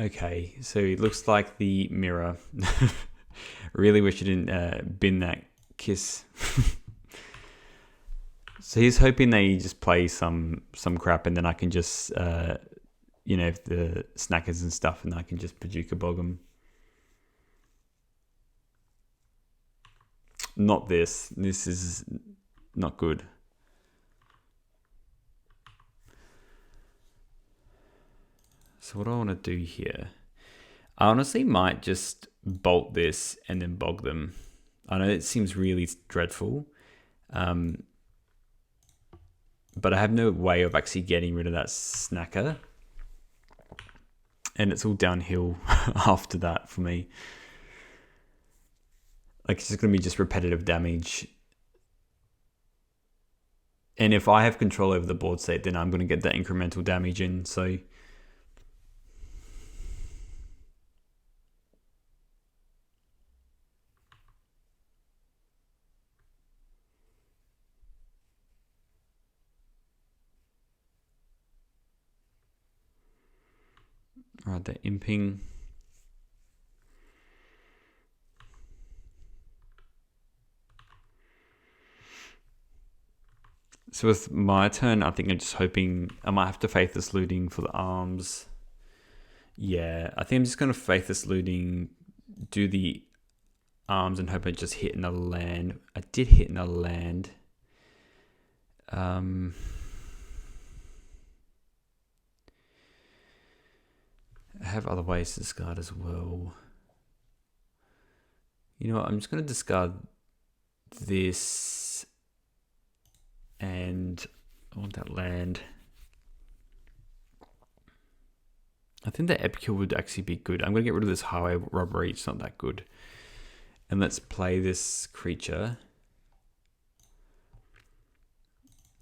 Okay, so it looks like the Mirror. Really wish you didn't bin that Kiss. So he's hoping they just play some crap and then I can just, you know, the snackers and stuff, and I can just Paducah bog them. Not this. This is not good. So what do I want to do here? I honestly might just bolt this and then bog them. I know it seems really dreadful. But I have no way of actually getting rid of that snacker. And it's all downhill after that for me. Like, it's just going to be just repetitive damage. And if I have control over the board state, then I'm going to get that incremental damage in. So... Alright, they're imping. So with my turn, I think I'm just hoping I might have to Faithless Looting for the arms. Yeah, I think I'm just going to Faithless Looting, do the arms, and hope I just hit another land. I did hit another land. I have other ways to discard as well. You know what? I'm just going to discard this. And I want that land. I think the Epicure would actually be good. I'm going to get rid of this Highway Robbery. It's not that good. And let's play this creature.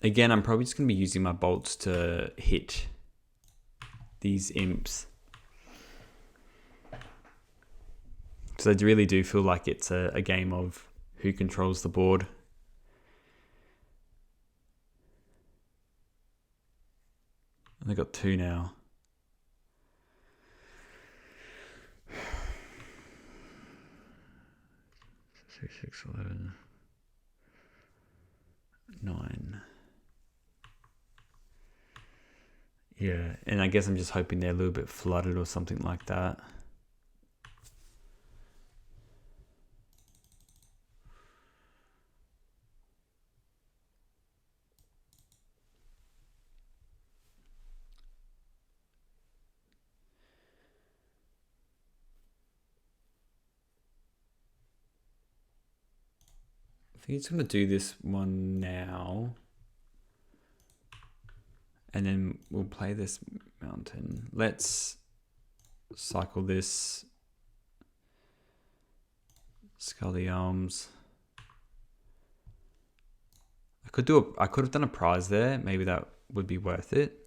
Again, I'm probably just going to be using my bolts to hit these imps. So I really do feel like it's a game of who controls the board. And I got 2 now. Six, 11, 9. Yeah, and I guess I'm just hoping they're a little bit flooded or something like that. think it's going to do this one now. And then we'll play this mountain. Let's cycle this Scully Arms. I could have done a prize there. Maybe that would be worth it.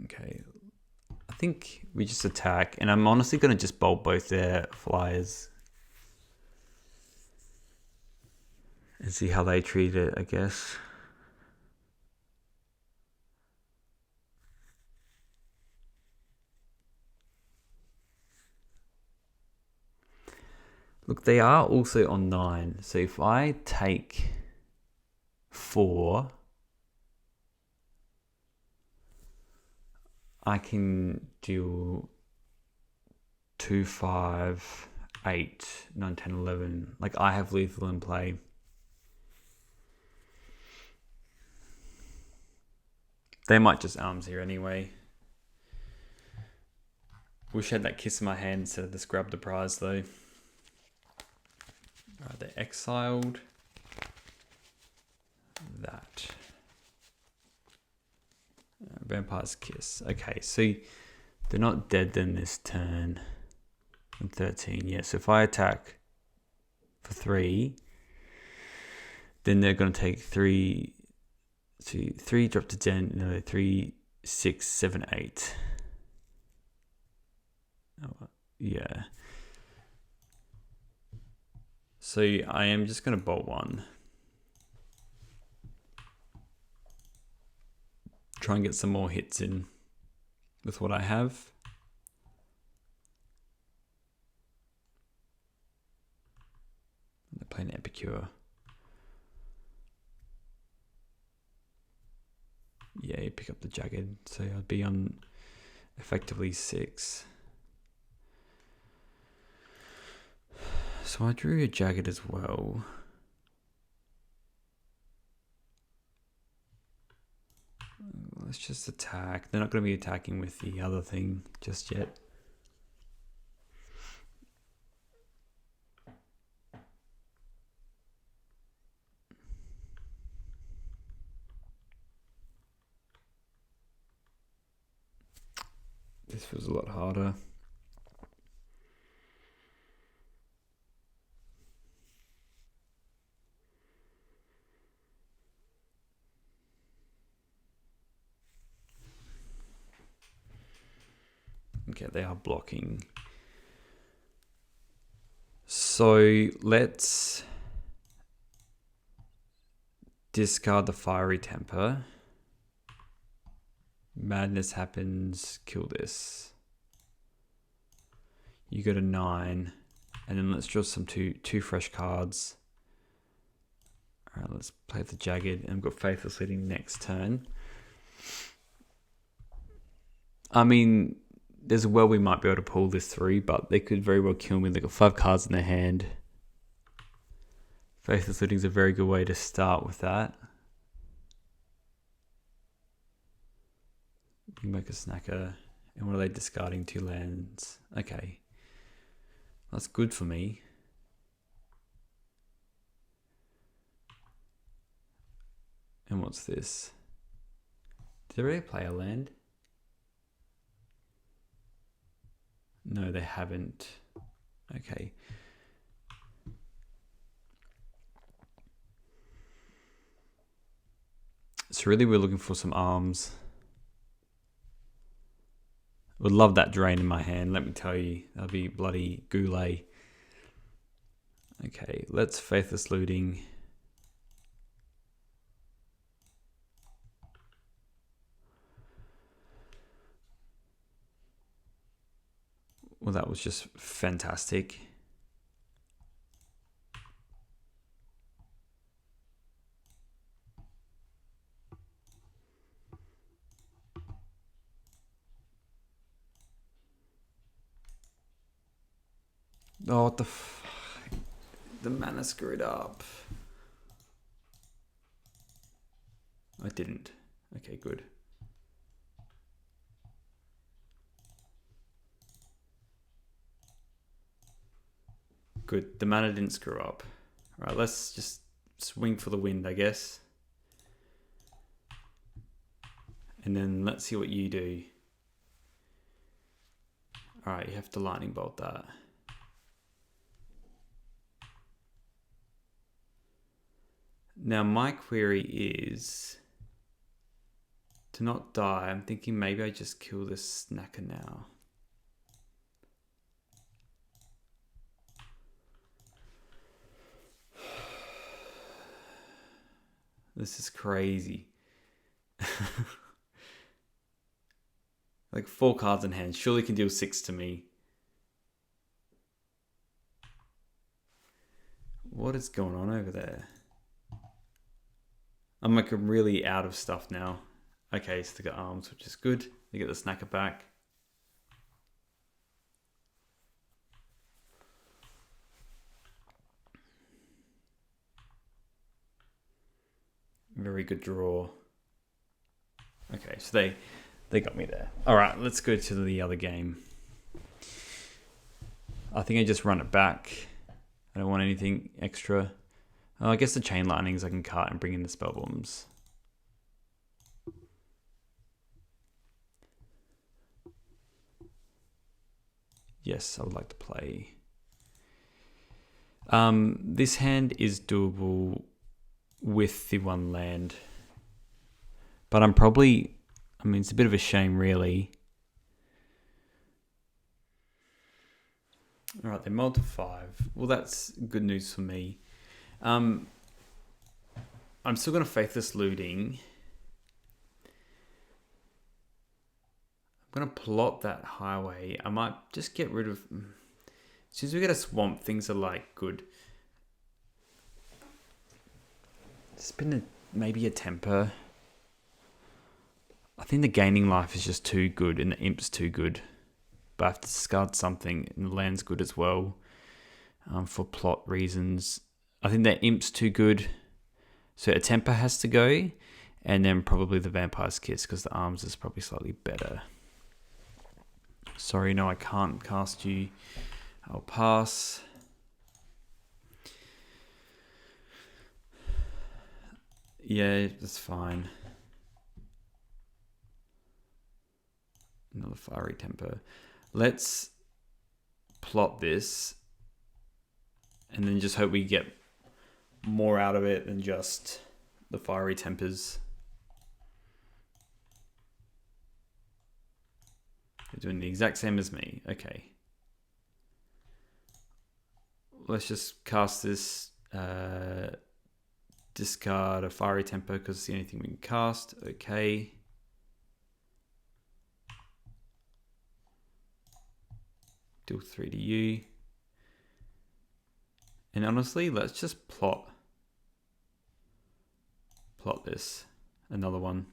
Okay. I think we just attack, and I'm honestly going to just bolt both their flyers and see how they treat it, I guess. Look, they are also on 9. So if I take 4, I can do 2, 5, 8, 9, 10, 11. Like, I have lethal in play. They might just arms here anyway. Wish I had that kiss in my hand instead of just grab the prize though. Alright, they're exiled. That. Vampire's Kiss. Okay, so they're not dead then this turn. I'm 13, yeah. So if I attack for 3, then they're going to take 3, 2, 3, drop to 10, no, 3, 6, 7, 8. Oh, yeah. So I am just going to bolt 1. Try and get some more hits in with what I have. They're playing Epicure. Yeah, you pick up the Jagged, so I'd be on effectively 6. So I drew a Jagged as well. Let's just attack. They're not going to be attacking with the other thing just yet. This feels a lot harder. Okay, they are blocking. So let's discard the Fiery Temper. Madness happens, kill this. You go to 9, and then let's draw some two fresh cards. Alright, let's play the Jagged, and I've got Faithless leading next turn. I mean, there's a well we might be able to pull this through, but they could very well kill me. They've got 5 cards in their hand. Faithless Looting is a very good way to start with that. You can make a snacker. And what are they discarding? 2 lands. Okay. That's good for me. And what's this? Did they really play a land? No, they haven't. Okay. So really we're looking for some arms. Would love that drain in my hand, let me tell you. That'll be bloody goulet. Okay, let's Faithless Looting. Well, that was just fantastic. Oh, what the the mana screwed up. I didn't. Okay, good. Good. The mana didn't screw up. All right, let's just swing for the wind, I guess. And then let's see what you do. All right, you have to lightning bolt that. Now my query is to not die. I'm thinking maybe I just kill this snacker now. This is crazy. Like 4 cards in hand. Surely can deal 6 to me. What is going on over there? I'm like really out of stuff now. Okay, so they got arms, which is good. They get the snacker back. Very good draw. Okay, so they got me there. All right, let's go to the other game. I think I just run it back. I don't want anything extra. Oh, I guess the chain lightnings I can cut and bring in the spell bombs. Yes, I would like to play. This hand is doable with the 1 land. But I'm probably... I mean, it's a bit of a shame, really. All right, they mulled to 5. Well, that's good news for me. I'm still going to Faithless Looting. I'm going to plot that highway. I might just get rid of... As soon as we get a swamp, things are like good. Spin maybe a temper. I think the gaining life is just too good and the imp's too good. But I have to discard something and the land's good as well. For plot reasons. I think that imp's too good. So a temper has to go. And then probably the Vampire's Kiss because the arms is probably slightly better. Sorry, no, I can't cast you. I'll pass. Yeah, that's fine. Another Fiery Temper. Let's plot this and then just hope we get more out of it than just the Fiery Tempers. They're doing the exact same as me. Okay. Let's just cast this. Discard a Fiery Temper because it's the only thing we can cast. Okay. Deal 3 to you. And honestly, let's just plot this. Another one.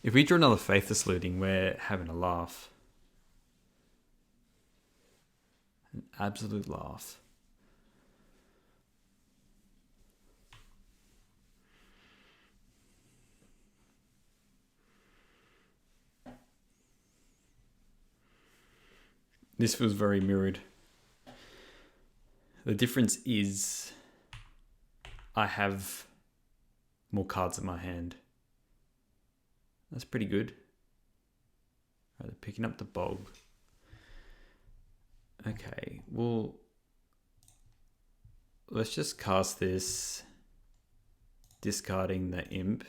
If we draw another Faithless Looting, we're having a laugh. An absolute laugh. This feels very mirrored. The difference is I have more cards in my hand. That's pretty good. Right, they're picking up the Bog. Okay, well, let's just cast this, discarding the Imp.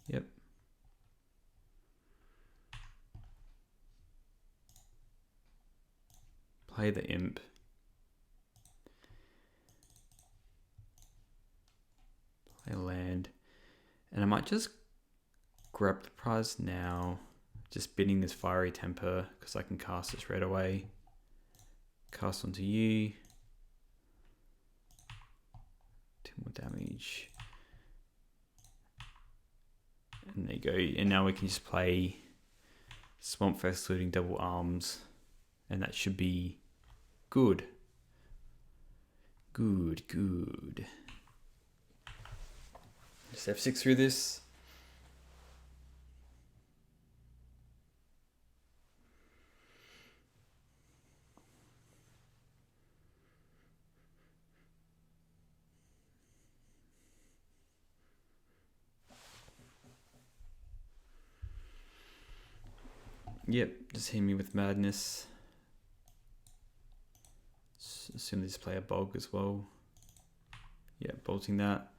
Yep. Play the Imp. Play land. And I might just grab the prize now. Just bidding this Fiery Temper because I can cast it straight away. Cast onto you. 2 more damage. And there you go. And now we can just play Swamp Fest Looting Double Arms. And that should be good. Good. Just F6 through this. Yep, just hit me with madness. Assume they just play a bog as well. Yeah, bolting that.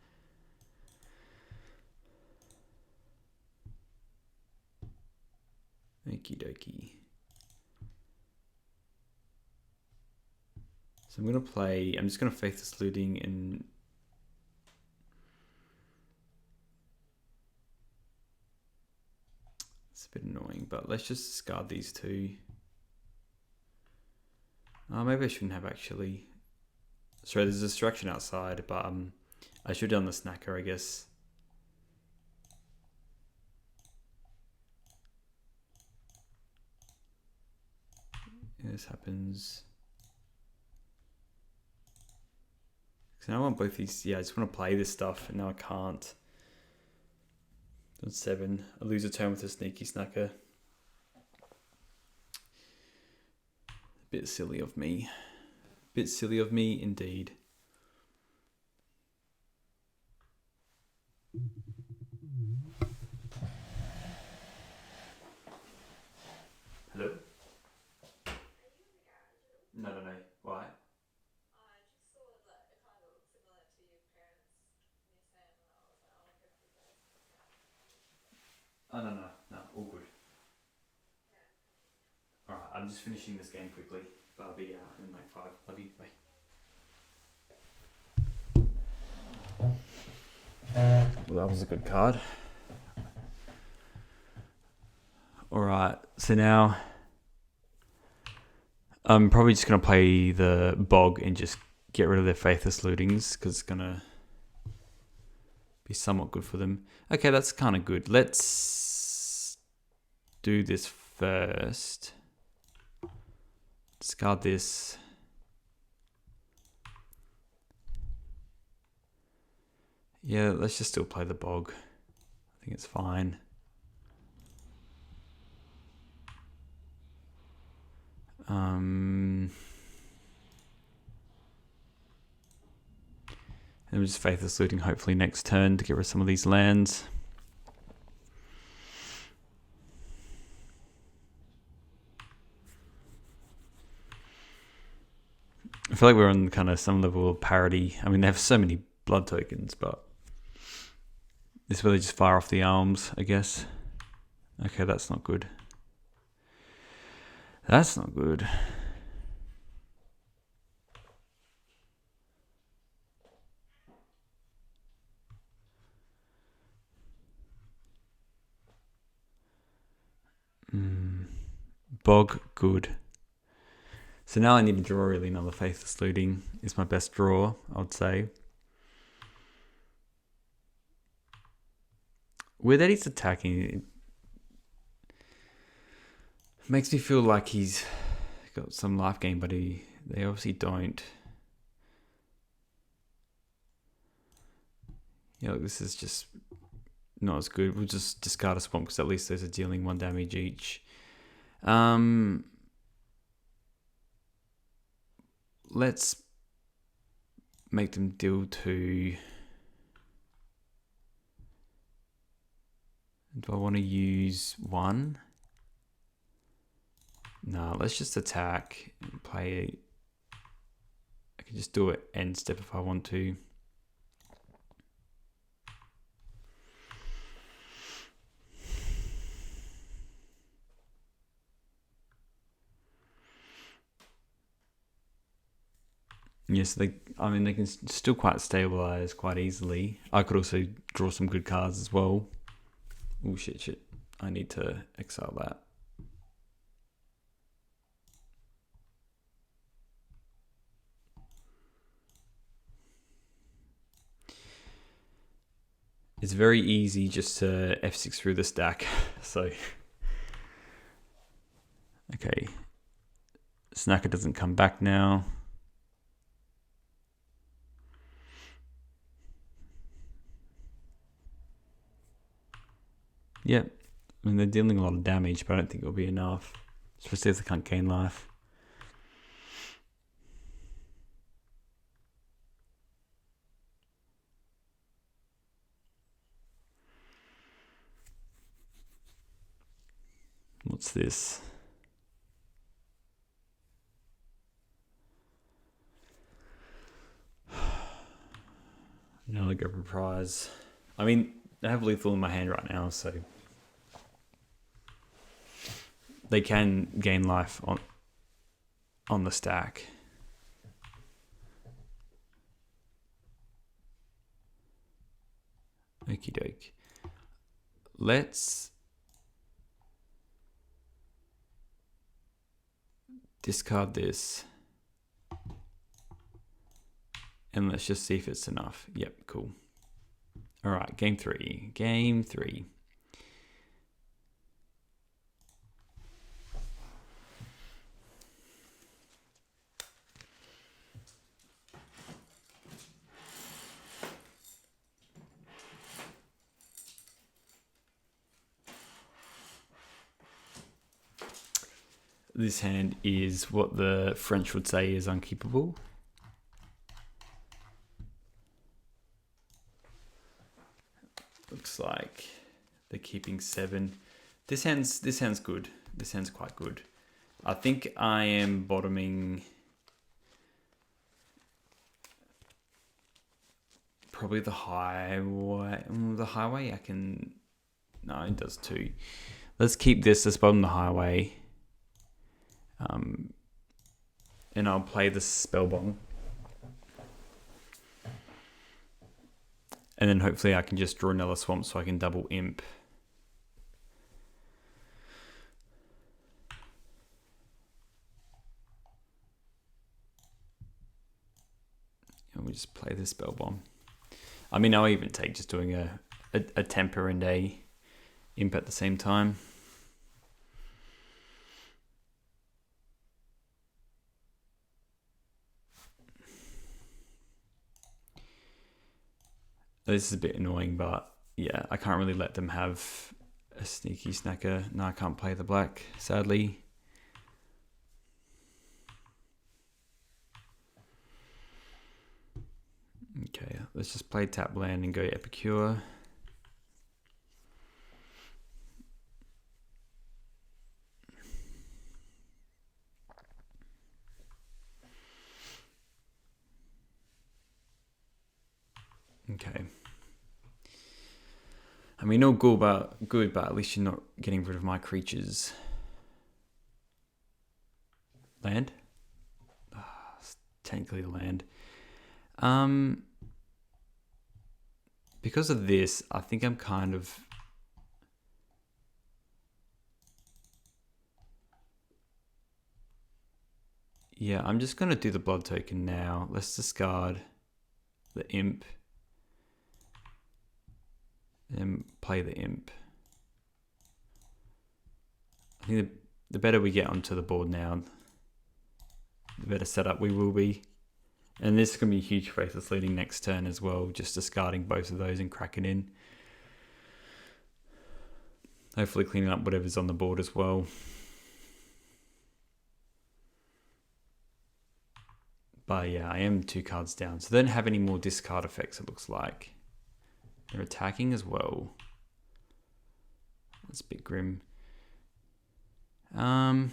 Okie dokie. So I'm just gonna Faithless Looting and it's a bit annoying, but let's just discard these two. Maybe I shouldn't have actually. Sorry, there's a distraction outside, but I should have done the snacker, I guess. Yeah, this happens. So now I want both these. Yeah, I just want to play this stuff, and now I can't. Done 7. I lose a turn with a sneaky snacker. Bit silly of me. Bit silly of me indeed. Hello? No. Why? I just saw that it kind of looked similar to your parents' Nissan, and I was like, I wonder if you guys can get out. Oh, no. All good. Yeah. Alright, I'm just finishing this game quickly, but I'll be out in like 5. Love you. Bye. Well, that was a good card. Alright, so now I'm probably just going to play the bog and just get rid of their Faithless Lootings because it's going to be somewhat good for them. Okay, that's kind of good. Let's do this first. Discard this. Yeah, let's just still play the bog. I think it's fine. And we're just Faithless Looting hopefully next turn to get rid of some of these lands. I feel like we're on kind of some level of parity. I mean, they have so many blood tokens, but this is where they just fire off the arms, I guess. Okay, that's not good. That's not good. Bog, good. So now I need to draw really another Faithless Looting. Is my best draw, I would say. With that he's attacking, it makes me feel like he's got some life gain, but they obviously don't. Yeah, this is just not as good. We'll just discard a swamp because at least those are dealing 1 damage each. Let's make them deal 2. Do I want to use 1? No, let's just attack and play. I can just do it end step if I want to. Yes, they can still quite stabilize quite easily. I could also draw some good cards as well. Oh shit. I need to exile that. It's very easy just to F6 through the stack. So, okay. Snacker doesn't come back now. Yep. I mean, they're dealing a lot of damage, but I don't think it'll be enough. Especially if they can't gain life. What's this? Another Gopher Prize. I mean, I have lethal in my hand right now, so they can gain life on the stack. Okie doke. Let's discard this. And let's just see if it's enough. Yep, cool. All right, game three. Game three. This hand is what the French would say is unkeepable. Looks like they're keeping 7. This hand's good. This hand's quite good. I think I am bottoming probably the highway. The highway I can. No, it does too. Let's keep this. Let's bottom the highway. And I'll play the Spellbomb. And then hopefully I can just draw another swamp so I can double imp. And we just play the Spellbomb. I mean, I'll even take just doing a temper and a imp at the same time. This is a bit annoying, but yeah, I can't really let them have a sneaky snacker. No, I can't play the black, sadly. Okay, let's just play tap land and go Epicure. Okay. I mean, no good, but at least you're not getting rid of my creatures. Land? It's technically land. Because of this, I think I'm kind of... Yeah, I'm just going to do the blood token now. Let's discard the imp. And play the imp. I think the better we get onto the board now, the better setup we will be. And this is going to be a huge Faithless Leading next turn as well, just discarding both of those and cracking in. Hopefully cleaning up whatever's on the board as well. But yeah, I am 2 cards down. So they don't have any more discard effects, it looks like. They're attacking as well. That's a bit grim. Yeah,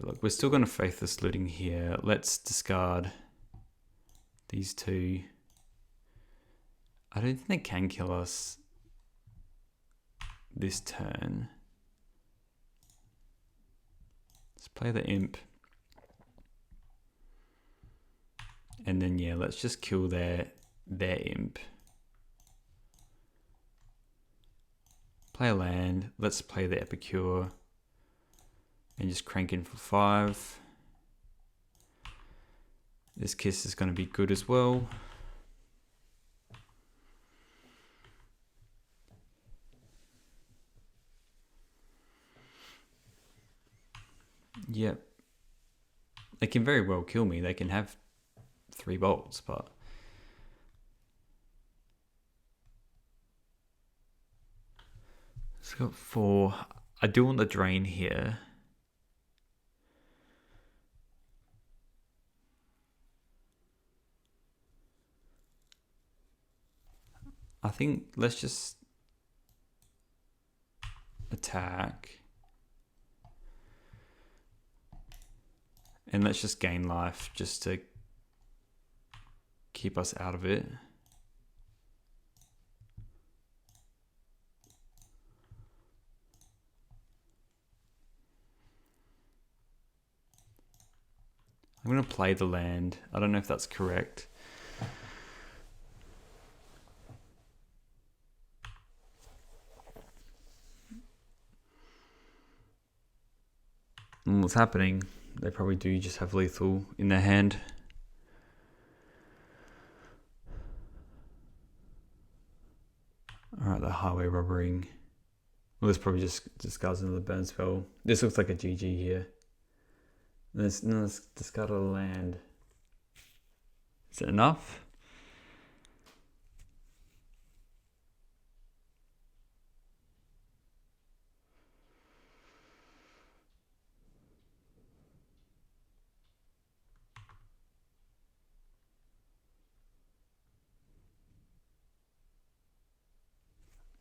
look, we're still going to Faithless Looting here. Let's discard these 2. I don't think they can kill us this turn. Let's play the imp. And then, yeah, let's just kill their imp. Play a land. Let's play the Epicure. And just crank in for 5. This kiss is going to be good as well. Yep. They can very well kill me. They can have 3 bolts, but it's got 4. I do want the drain here. I think let's just attack. And let's just gain life just to keep us out of it. I'm going to play the land. I don't know if that's correct. And what's happening? They probably do just have lethal in their hand. Alright, the highway robbering. Well, this probably just discards another burn spell. This looks like a GG here. Let's discard a land. Is it enough?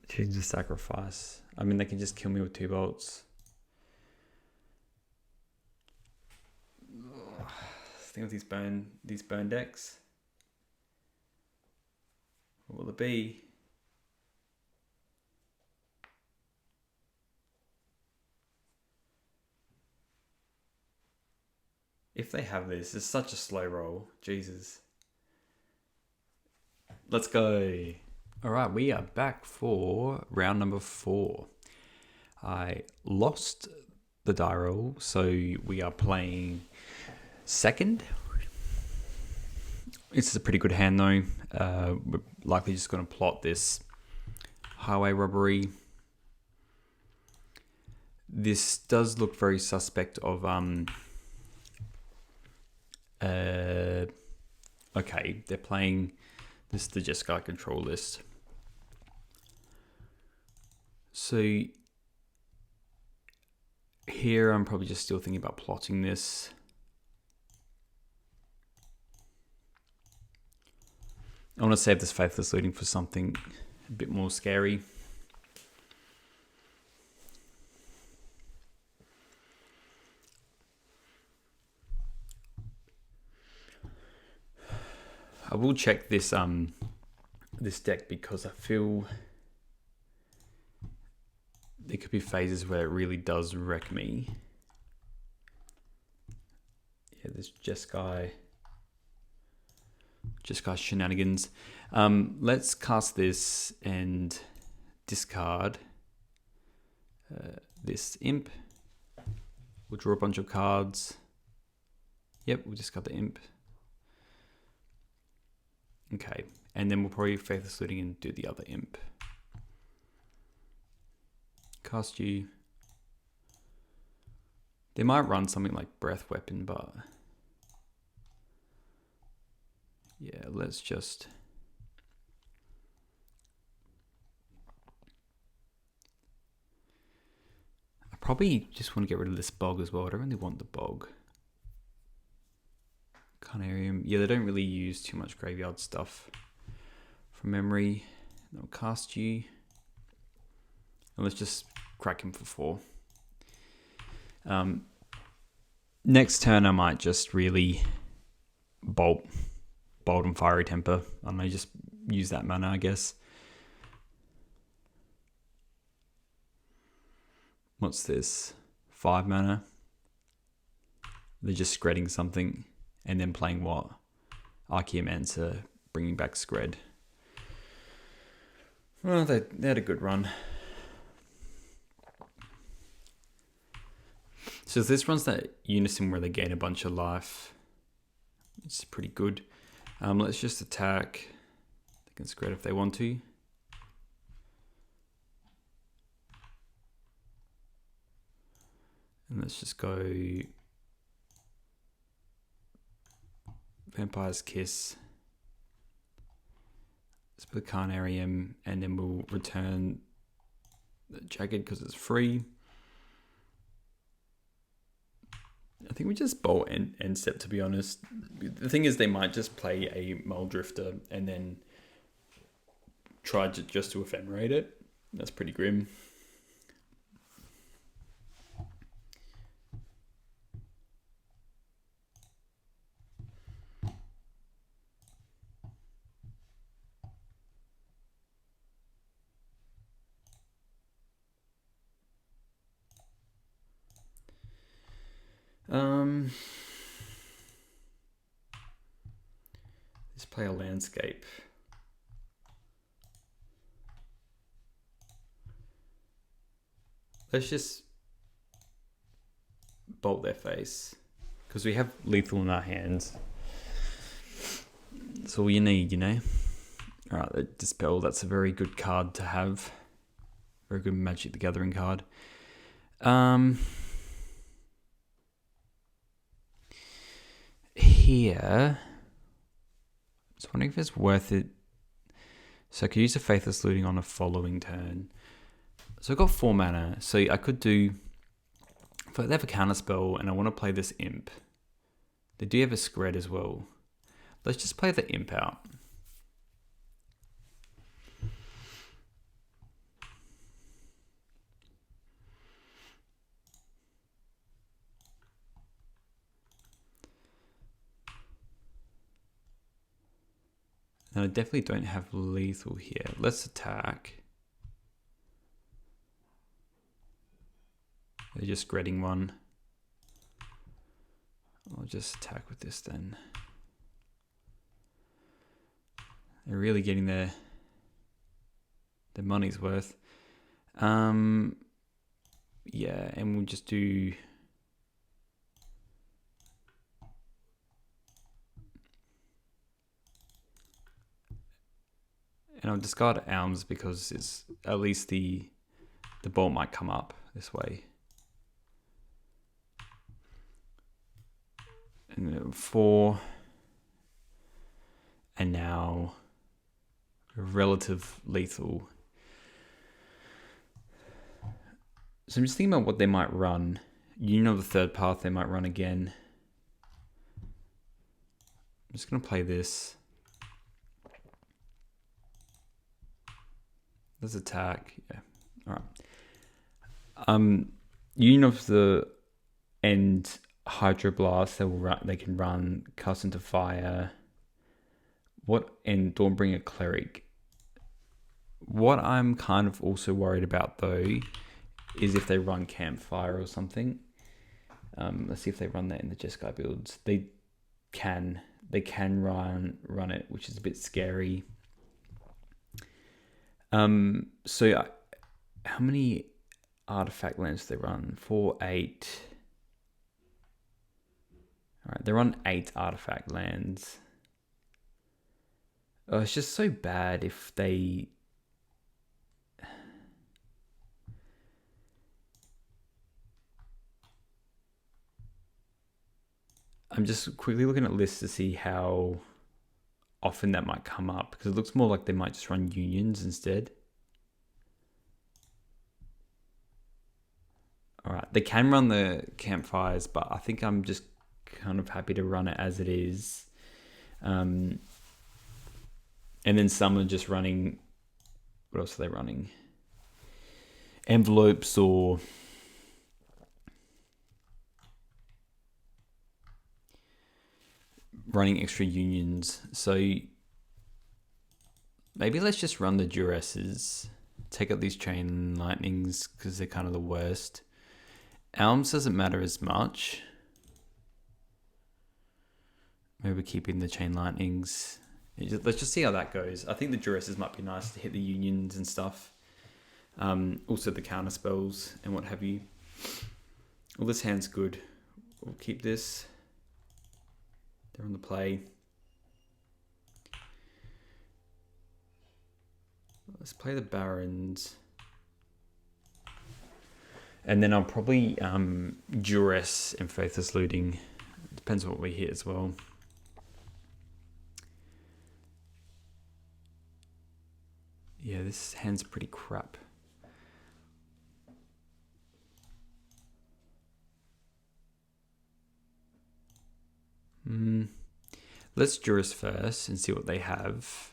Choose the sacrifice. I mean, they can just kill me with 2 bolts. Thing with these burn decks. What will it be? If they have this, it's such a slow roll. Jesus. Let's go. All right, we are back for round number 4. I lost the die roll, so we are playing second. This is a pretty good hand though. We're likely just going to plot this highway robbery. This does look very suspect of okay, they're playing this is the Jeskai control list. So here I'm probably just still thinking about plotting this. I want to save this Faithless Looting for something a bit more scary. I will check this this deck because I feel there could be phases where it really does wreck me. Yeah, this Jeskai shenanigans. Let's cast this and discard this imp. We'll draw a bunch of cards. Yep, we'll discard the imp. Okay, and then we'll probably Faithless Looting and do the other imp. Cast you. They might run something like Breath Weapon, but yeah, let's just I probably just want to get rid of this bog as well. I don't really want the bog. Carnarium. Yeah, they don't really use too much graveyard stuff from memory. They'll cast you. And let's just crack him for 4. Next turn I might just really bolt and Fiery Temper. I may just use that mana, I guess. What's this? 5 mana. They're just Skredding something. And then playing what? Archaeomancer, bringing back Skred. Well, they had a good run. So this runs that Unison where they gain a bunch of life. It's pretty good. Let's just attack. They can Skred if they want to. And let's just go Vampire's Kiss. Let's put the Carnarium, and then we'll return the Jagged because it's free. I think we just bolt and step, to be honest. The thing is, they might just play a Muldrifter and then tried to just to ephemerate it. That's pretty grim. Let's play a landscape. Let's just bolt their face because we have lethal in our hands. That's all you need, you know. All right, the Dispel. That's a very good card to have. Very good Magic the Gathering card. Here, I was wondering if it's worth it. So I could use a Faithless Looting on a following turn. So I've got 4 mana. So I could do, if they have a counterspell and I want to play this Imp, they do have a Scred as well. Let's just play the Imp out. And I definitely don't have lethal here. Let's attack. They're just Scredding one. I'll just attack with this then. They're really getting their money's worth. Yeah, and we'll just do. And I'll discard Alms because it's at least the bolt might come up this way. And then 4. And now relative lethal. So I'm just thinking about what they might run. You know, the third path they might run again. I'm just going to play this. Let's attack. Yeah. All right. Union of the End Hydroblast. They can run Cast into Fire. And Dawnbringer Cleric. What I'm kind of also worried about though is if they run Campfire or something. Let's see if they run that in the Jeskai builds. They can run it, which is a bit scary. So how many artifact lands do they run? 4, 8. All right, they run 8 artifact lands. Oh, it's just so bad if they. I'm just quickly looking at lists to see how often that might come up, because it looks more like they might just run unions instead. All right, they can run the campfires, but I think I'm just kind of happy to run it as it is. And then some are just running. What else are they running? Envelopes or running extra unions. So maybe let's just run the Duresses. Take out these Chain Lightnings because they're kind of the worst. Alms doesn't matter as much. Maybe we're keeping the Chain Lightnings. Let's just see how that goes. I think the Duresses might be nice to hit the unions and stuff. Also the counter spells and what have you. Well, this hand's good. We'll keep this. They're on the play. Let's play the Barons. And then I'll probably Duress and Faithless Looting. Depends on what we hit as well. Yeah, this hand's pretty crap. Let's Duress first and see what they have.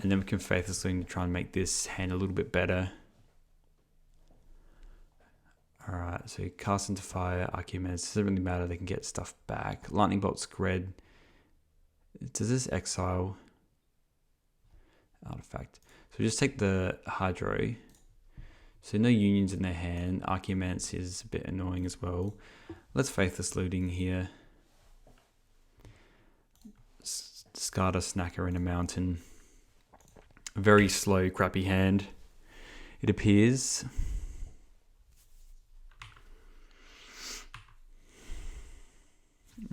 And And then we can Faithless Looting to try and make this hand a little bit better. Alright, so cast into fire, Archaeomedes, doesn't really matter, they can get stuff back. Lightning Bolt Scred. Does this exile artifact? So just take the Hydro. So no unions in their hand. Archaeomedes is a bit annoying as well. Let's Faithless Looting here. Discard a Snacker in a mountain. Very slow, crappy hand, it appears.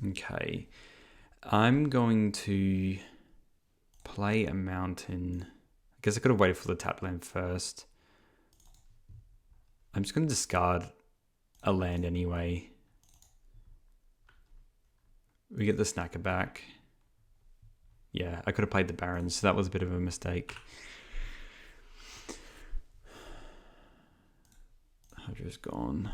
Okay, I'm going to play a mountain. I guess I could have waited for the tap land first. I'm just going to discard a land anyway. We get the Snacker back. Yeah, I could have played the Barons, so that was a bit of a mistake. Hydra's gone.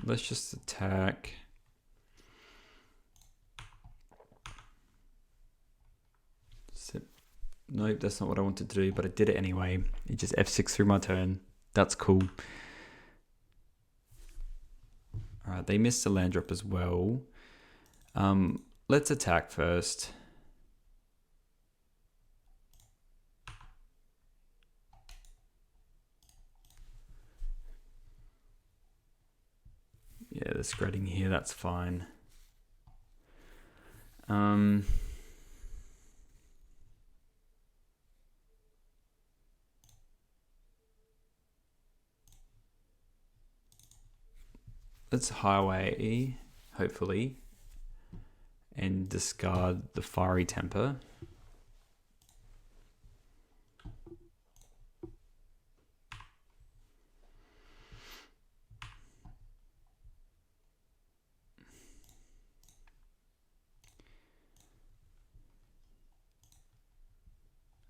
Let's just attack. Nope, that's not what I wanted to do, but I did it anyway. It just F6 through my turn. That's cool. Alright, they missed a land drop as well. Let's attack first. Yeah, the Scredding here, that's fine. Let's Highway, hopefully, and discard the Fiery Temper.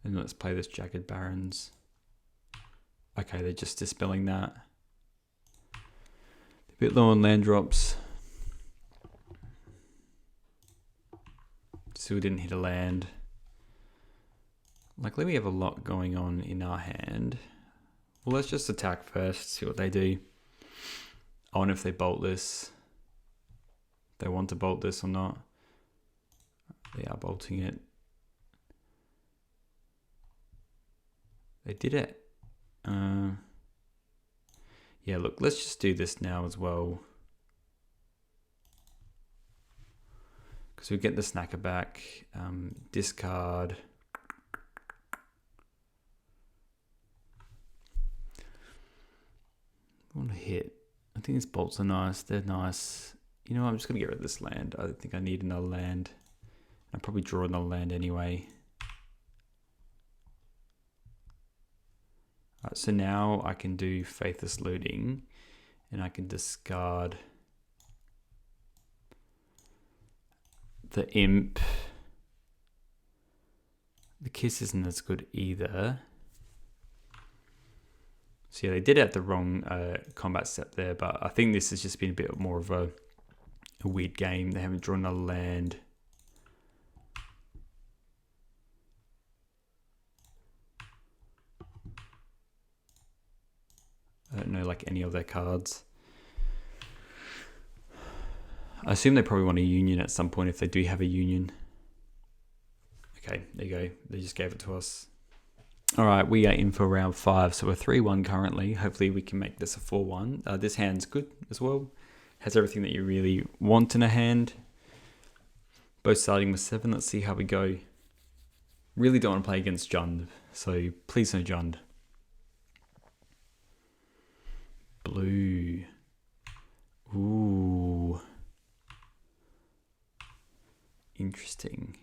And let's play this Jagged Barons. Okay, they're just dispelling that. A bit low on land drops. Still didn't hit a land. Luckily we have a lot going on in our hand. Well, let's just attack first, see what they do. I wonder if they bolt this. They want to bolt this or not. They are bolting it. They did it. Yeah, look, let's just do this now as well. Because we get the Snacker back. Discard. I want to hit. I think these bolts are nice. They're nice. You know, I'm just going to get rid of this land. I think I need another land. I'll probably draw another land anyway. Alright, so now I can do Faithless Looting. And I can discard the Imp. The Kiss isn't as good either. So yeah, they did it at the wrong combat step there, but I think this has just been a bit more of a weird game. They haven't drawn another land. I don't know like any of their cards. I assume they probably want a union at some point if they do have a union. Okay, there you go. They just gave it to us. All right, we are in for round 5. So we're 3-1 currently. Hopefully we can make this a 4-1. This hand's good as well. Has everything that you really want in a hand. Both starting with 7. Let's see how we go. Really don't want to play against Jund. So please no Jund. Blue. Ooh. Interesting.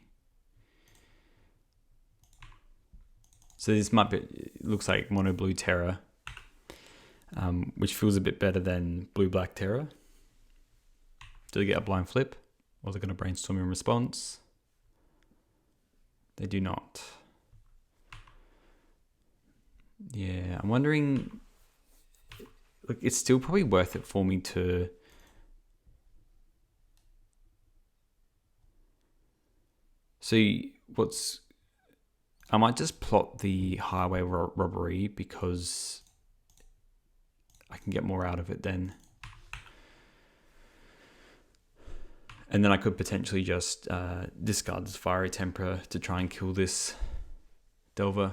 So this might be, it looks like mono blue Terror, which feels a bit better than blue black Terror. Do they get a blind flip? Or they're going to brainstorm in response? They do not. Yeah, I'm wondering. Look, it's still probably worth it for me to So I might just plot the highway robbery because I can get more out of it then. And then I could potentially just discard this Fiery Temper to try and kill this Delver.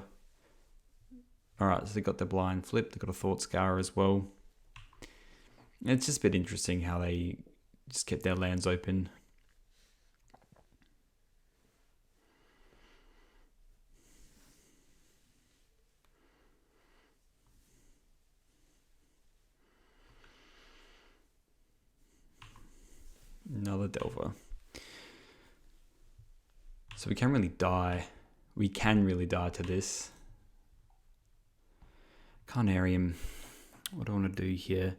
Alright, so they got their blind flip, they got a Thought Scour as well. It's just a bit interesting how they just kept their lands open. Another Delver. So we can really die. We can really die to this. Carnarium. What do I want to do here?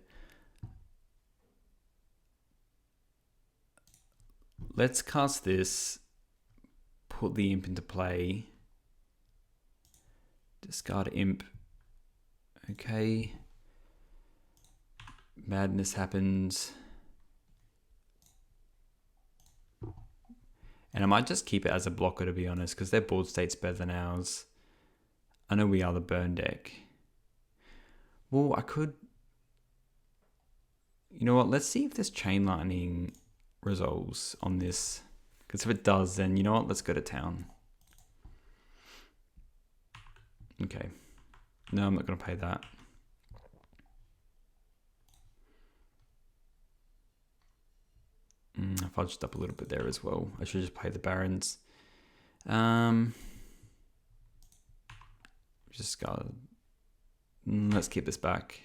Let's cast this. Put the Imp into play. Discard Imp. Okay. Madness happens. And I might just keep it as a blocker, to be honest, because their board state's better than ours. I know we are the burn deck. Well, I could... You know what? Let's see if this Chain Lightning resolves on this. Because if it does, then you know what? Let's go to town. Okay. No, I'm not going to pay that. I fudged up a little bit there as well. I should just pay the Barons. Just got... let's keep this back.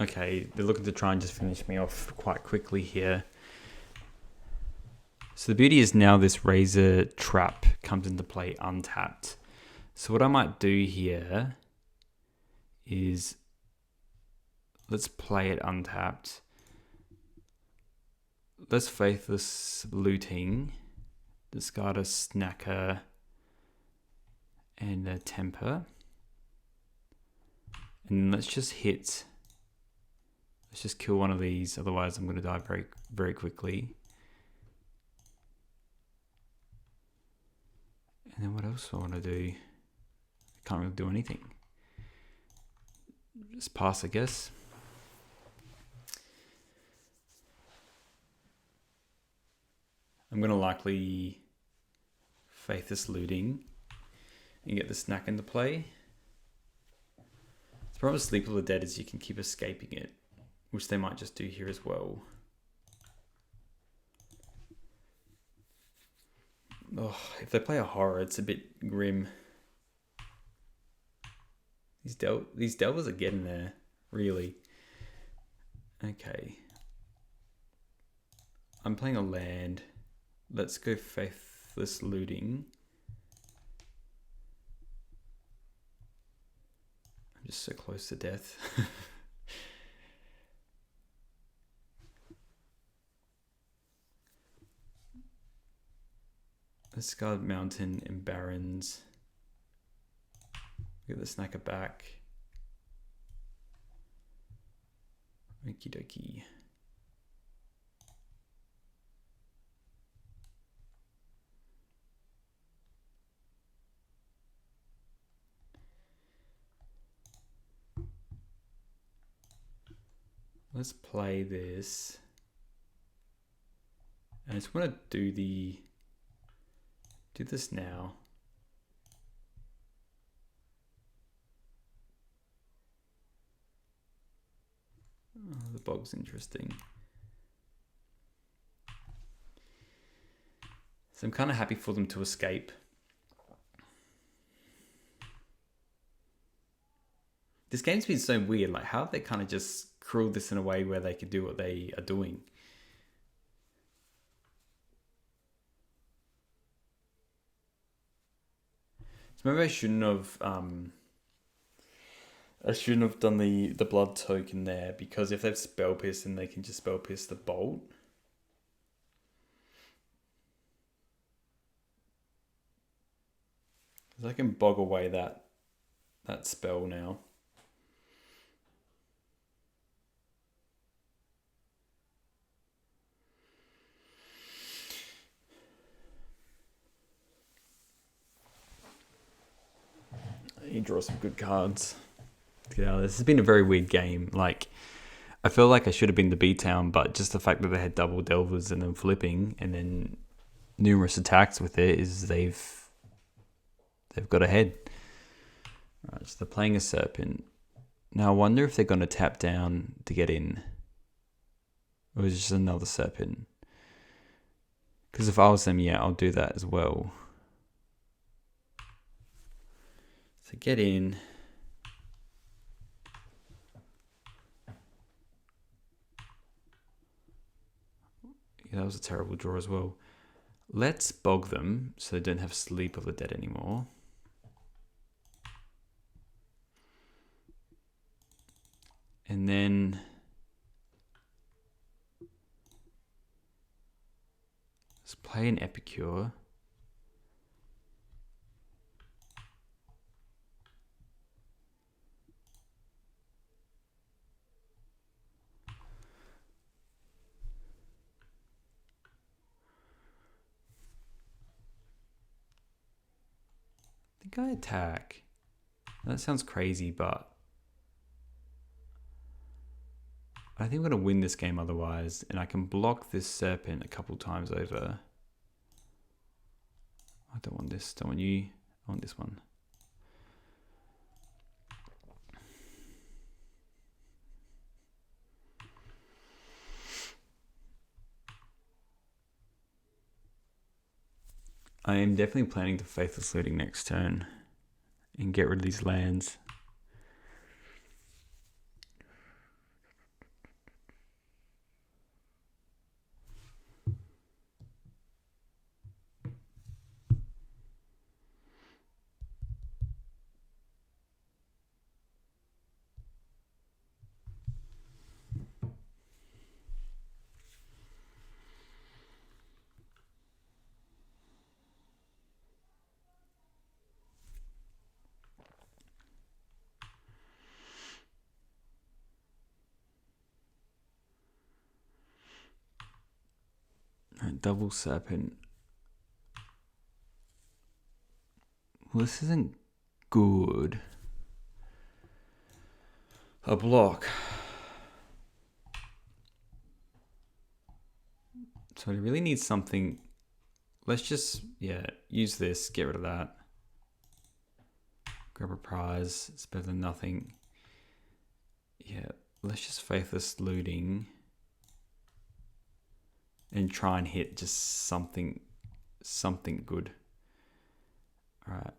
Okay, they're looking to try and just finish me off quite quickly here. So the beauty is now this Razor Trap comes into play untapped. So what I might do here is let's play it untapped. Let's Faithless Looting, discard a Snacker and a Temper. And let's just hit... Let's just kill one of these, otherwise I'm going to die very, very quickly. And then what else do I want to do? I can't really do anything. Just pass, I guess. I'm going to likely Faithless Looting and get the Snack into play. The problem with Sleep of the Dead is you can keep escaping it, which they might just do here as well. Oh, if they play a horror, it's a bit grim. These Delvers are getting there, really. Okay. I'm playing a land. Let's go Faithless Looting. I'm just so close to death. Discard Mountain and Barons. Get the Snacker back. Okie dokie. Let's play this. And I just want to do this now. Oh, the bog's interesting. So I'm kind of happy for them to escape. This game's been so weird. Like, how have they kind of just crueled this in a way where they could do what they are doing? Maybe I shouldn't have done the blood token there, because if they've spell pierced, then they can just spell pierce the bolt. 'Cause I can bog away that spell now. You draw some good cards. Yeah, this has been a very weird game. Like, I feel like I should have been the B-Town, but just the fact that they had double Delvers and then flipping and then numerous attacks with it is they've got ahead. Alright, so they're playing a Serpent. Now I wonder if they're going to tap down to get in. Or is it just another Serpent? Because if I was them, yeah, I'll do that as well. So get in. Yeah, that was a terrible draw as well. Let's bog them so they don't have Sleep of the Dead anymore. And then let's play an Epicure. I think I attack. That sounds crazy, but I think I'm going to win this game otherwise, and I can block this Serpent a couple times over. I don't want this, don't want you, I want this one. I am definitely planning to Faithless Looting next turn and get rid of these lands. Right, double Serpent. Well, this isn't good. A block. So I really need something. Let's just, yeah, use this, get rid of that. Grab a prize, it's better than nothing. Yeah, let's just Faithless Looting. And try and hit just something good. All right.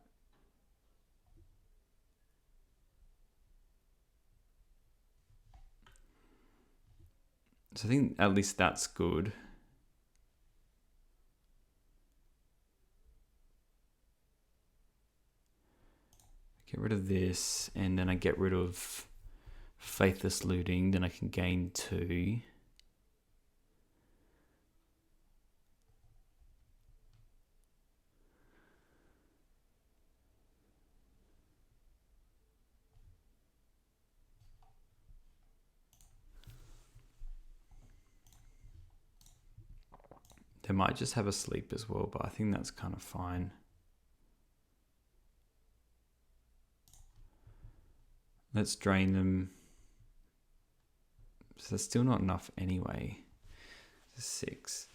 So I think at least that's good. Get rid of this, and then I get rid of Faithless Looting. Then I can gain 2. They might just have a sleep as well, but I think that's kind of fine. Let's drain them. So there's still not enough anyway. 6.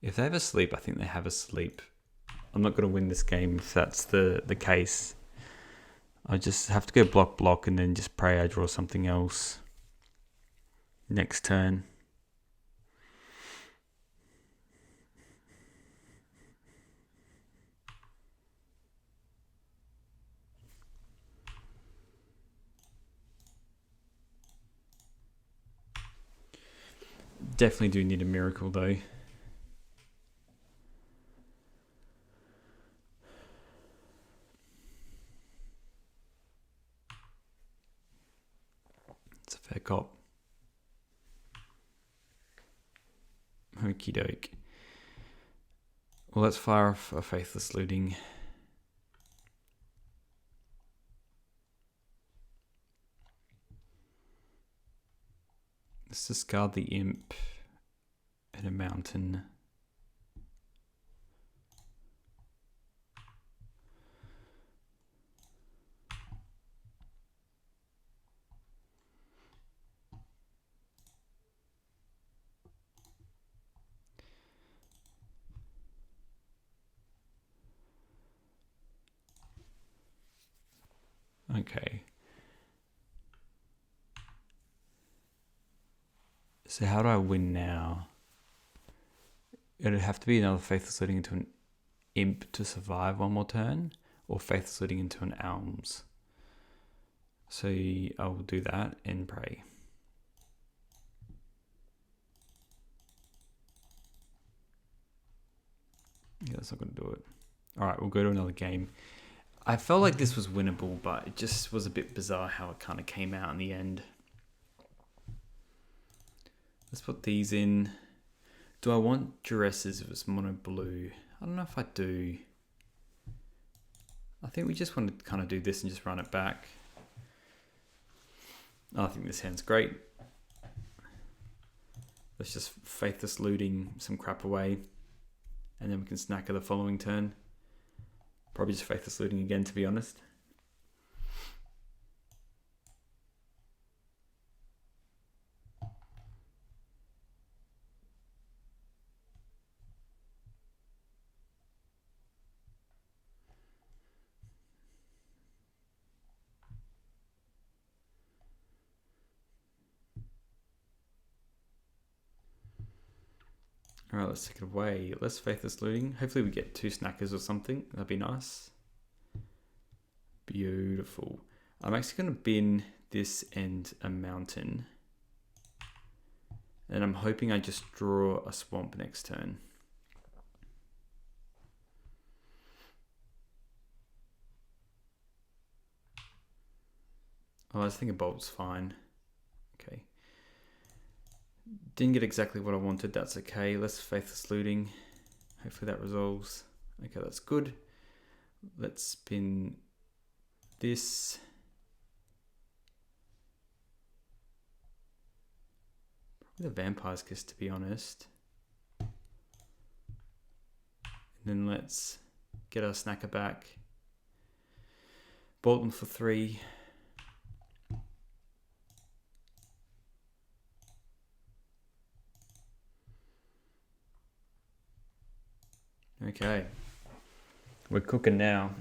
If they have a sleep, I think they have a sleep. I'm not going to win this game if that's the case. I just have to go block and then just pray I draw something else next turn. Definitely do need a miracle though. Okie doke. Well, let's fire off a Faithless Looting. Let's discard the Imp and a Mountain. Okay. So how do I win now? It'd have to be another Faithless Looting into an Imp to survive one more turn, or Faithless Looting into an Alms. So I will do that and pray. Yeah, that's not going to do it. Alright, we'll go to another game. I felt like this was winnable, but it just was a bit bizarre how it kind of came out in the end. Let's put these in. Do I want Duresses if it's mono blue? I don't know if I do. I think we just want to kind of do this and just run it back. I think this hand's great. Let's just Faithless Looting some crap away. And then we can snack her the following turn. Probably just Faithless Looting again, to be honest. Alright, let's take it away. Let's Faithless Looting. Hopefully we get 2 snackers or something. That'd be nice. Beautiful. I'm actually going to bin this and a Mountain. And I'm hoping I just draw a Swamp next turn. Oh, I was thinking Bolt's fine. Okay. Didn't get exactly what I wanted. That's okay. Let's Faithless Looting. Hopefully that resolves. Okay, that's good. Let's spin this. Probably the Vampire's Kiss, to be honest. And then let's get our snacker back. Bolt them for 3. Okay, we're cooking now.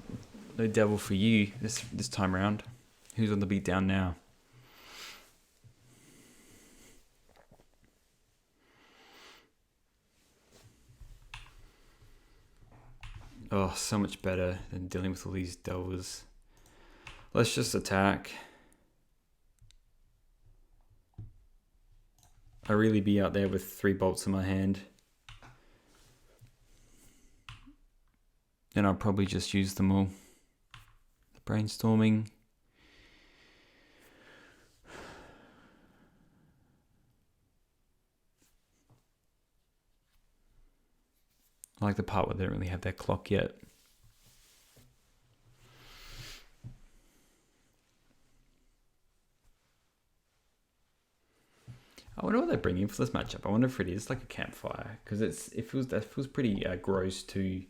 No devil for you this time round. Who's on the beat down now? Oh, so much better than dealing with all these delvers. Let's just attack. I really be out there with 3 bolts in my hand. Then I'll probably just use them all. Brainstorming. I like the part where they don't really have their clock yet. I wonder what they're bringing for this matchup. I wonder if it is like a campfire, because that feels pretty gross to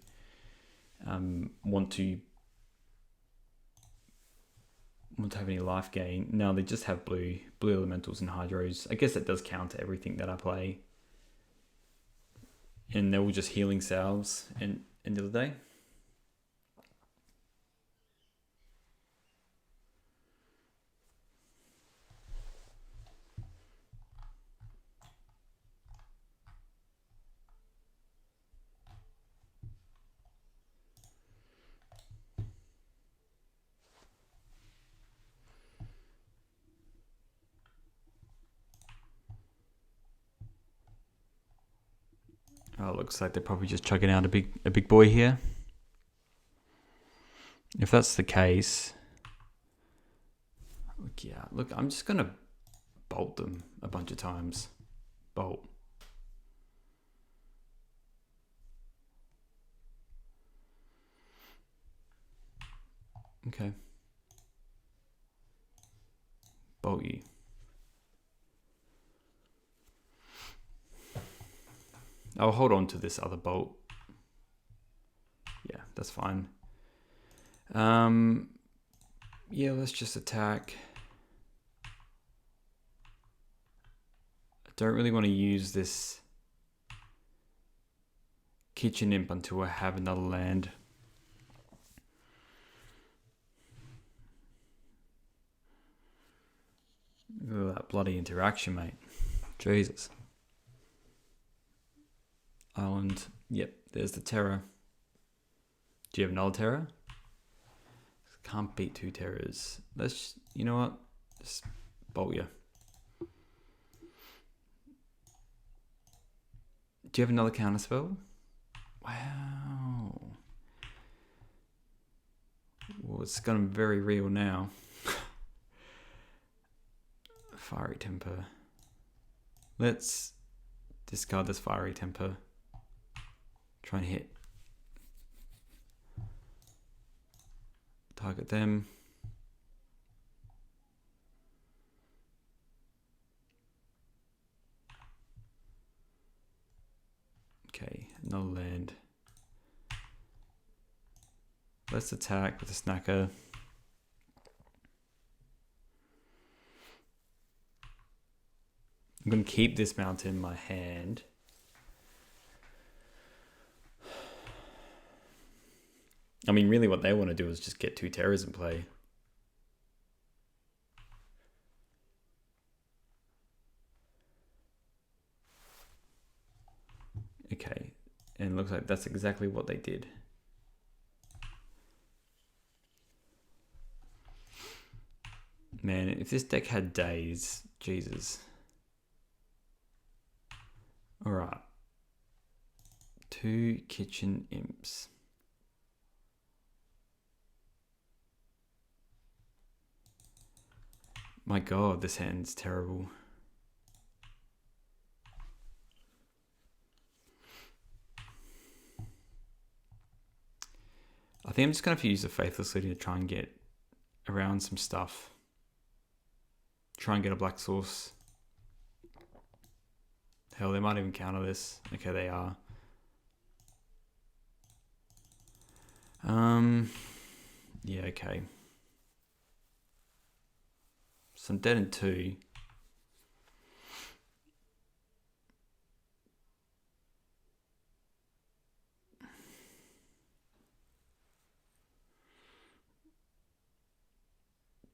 want to have any life gain. No, they just have blue elementals and hydros. I guess that does counter everything that I play. And they're all just healing salves and end of the day. Oh, it looks like they're probably just chugging out a big boy here. If that's the case, look, I'm just gonna bolt them a bunch of times. Bolt. Okay. Bolt you. I'll hold on to this other bolt. Yeah, that's fine. Yeah, let's just attack. I don't really want to use this kitchen imp until I have another land. Look at that bloody interaction, mate. Jesus. Island. Yep, there's the terror. Do you have another terror? Can't beat 2 terrors. Let's, you know what? Just bolt you. Do you have another counterspell? Wow. Well, it's gone very real now. Fiery temper. Let's discard this fiery temper. Try and hit. Target them. Okay, another land. Let's attack with a snacker. I'm going to keep this mountain in my hand. I mean, really what they want to do is just get 2 terrors in play. Okay, and it looks like that's exactly what they did. Man, if this deck had days, Jesus. Alright. 2 kitchen imps. My god, this hand's terrible. I think I'm just going to have to use the Faithless Leader to try and get around some stuff. Try and get a black source. Hell, they might even counter this. Okay, they are. Yeah, okay. So I'm dead in 2.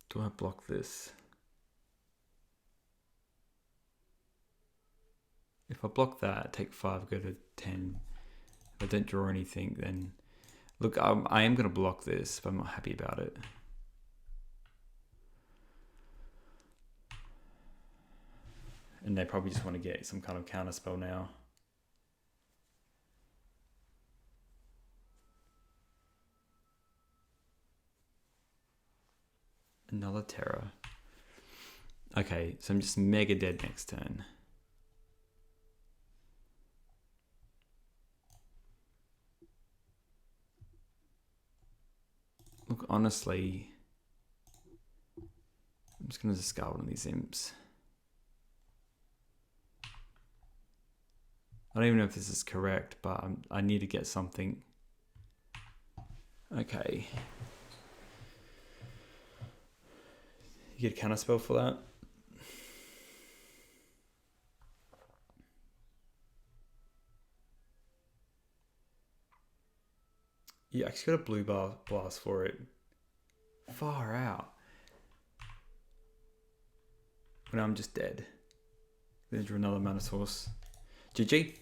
Do I block this? If I block that, take 5, go to 10. If I don't draw anything, then... Look, I am going to block this, but I'm not happy about it. And they probably just want to get some kind of counter spell now. Another terror. Okay, so I'm just mega dead next turn. Look, honestly, I'm just going to discard one of these imps. I don't even know if this is correct, but I need to get something. Okay. You get a counter spell for that? You actually got a blue bar blast for it. Far out. But now I'm just dead. Then draw another mana source. GG.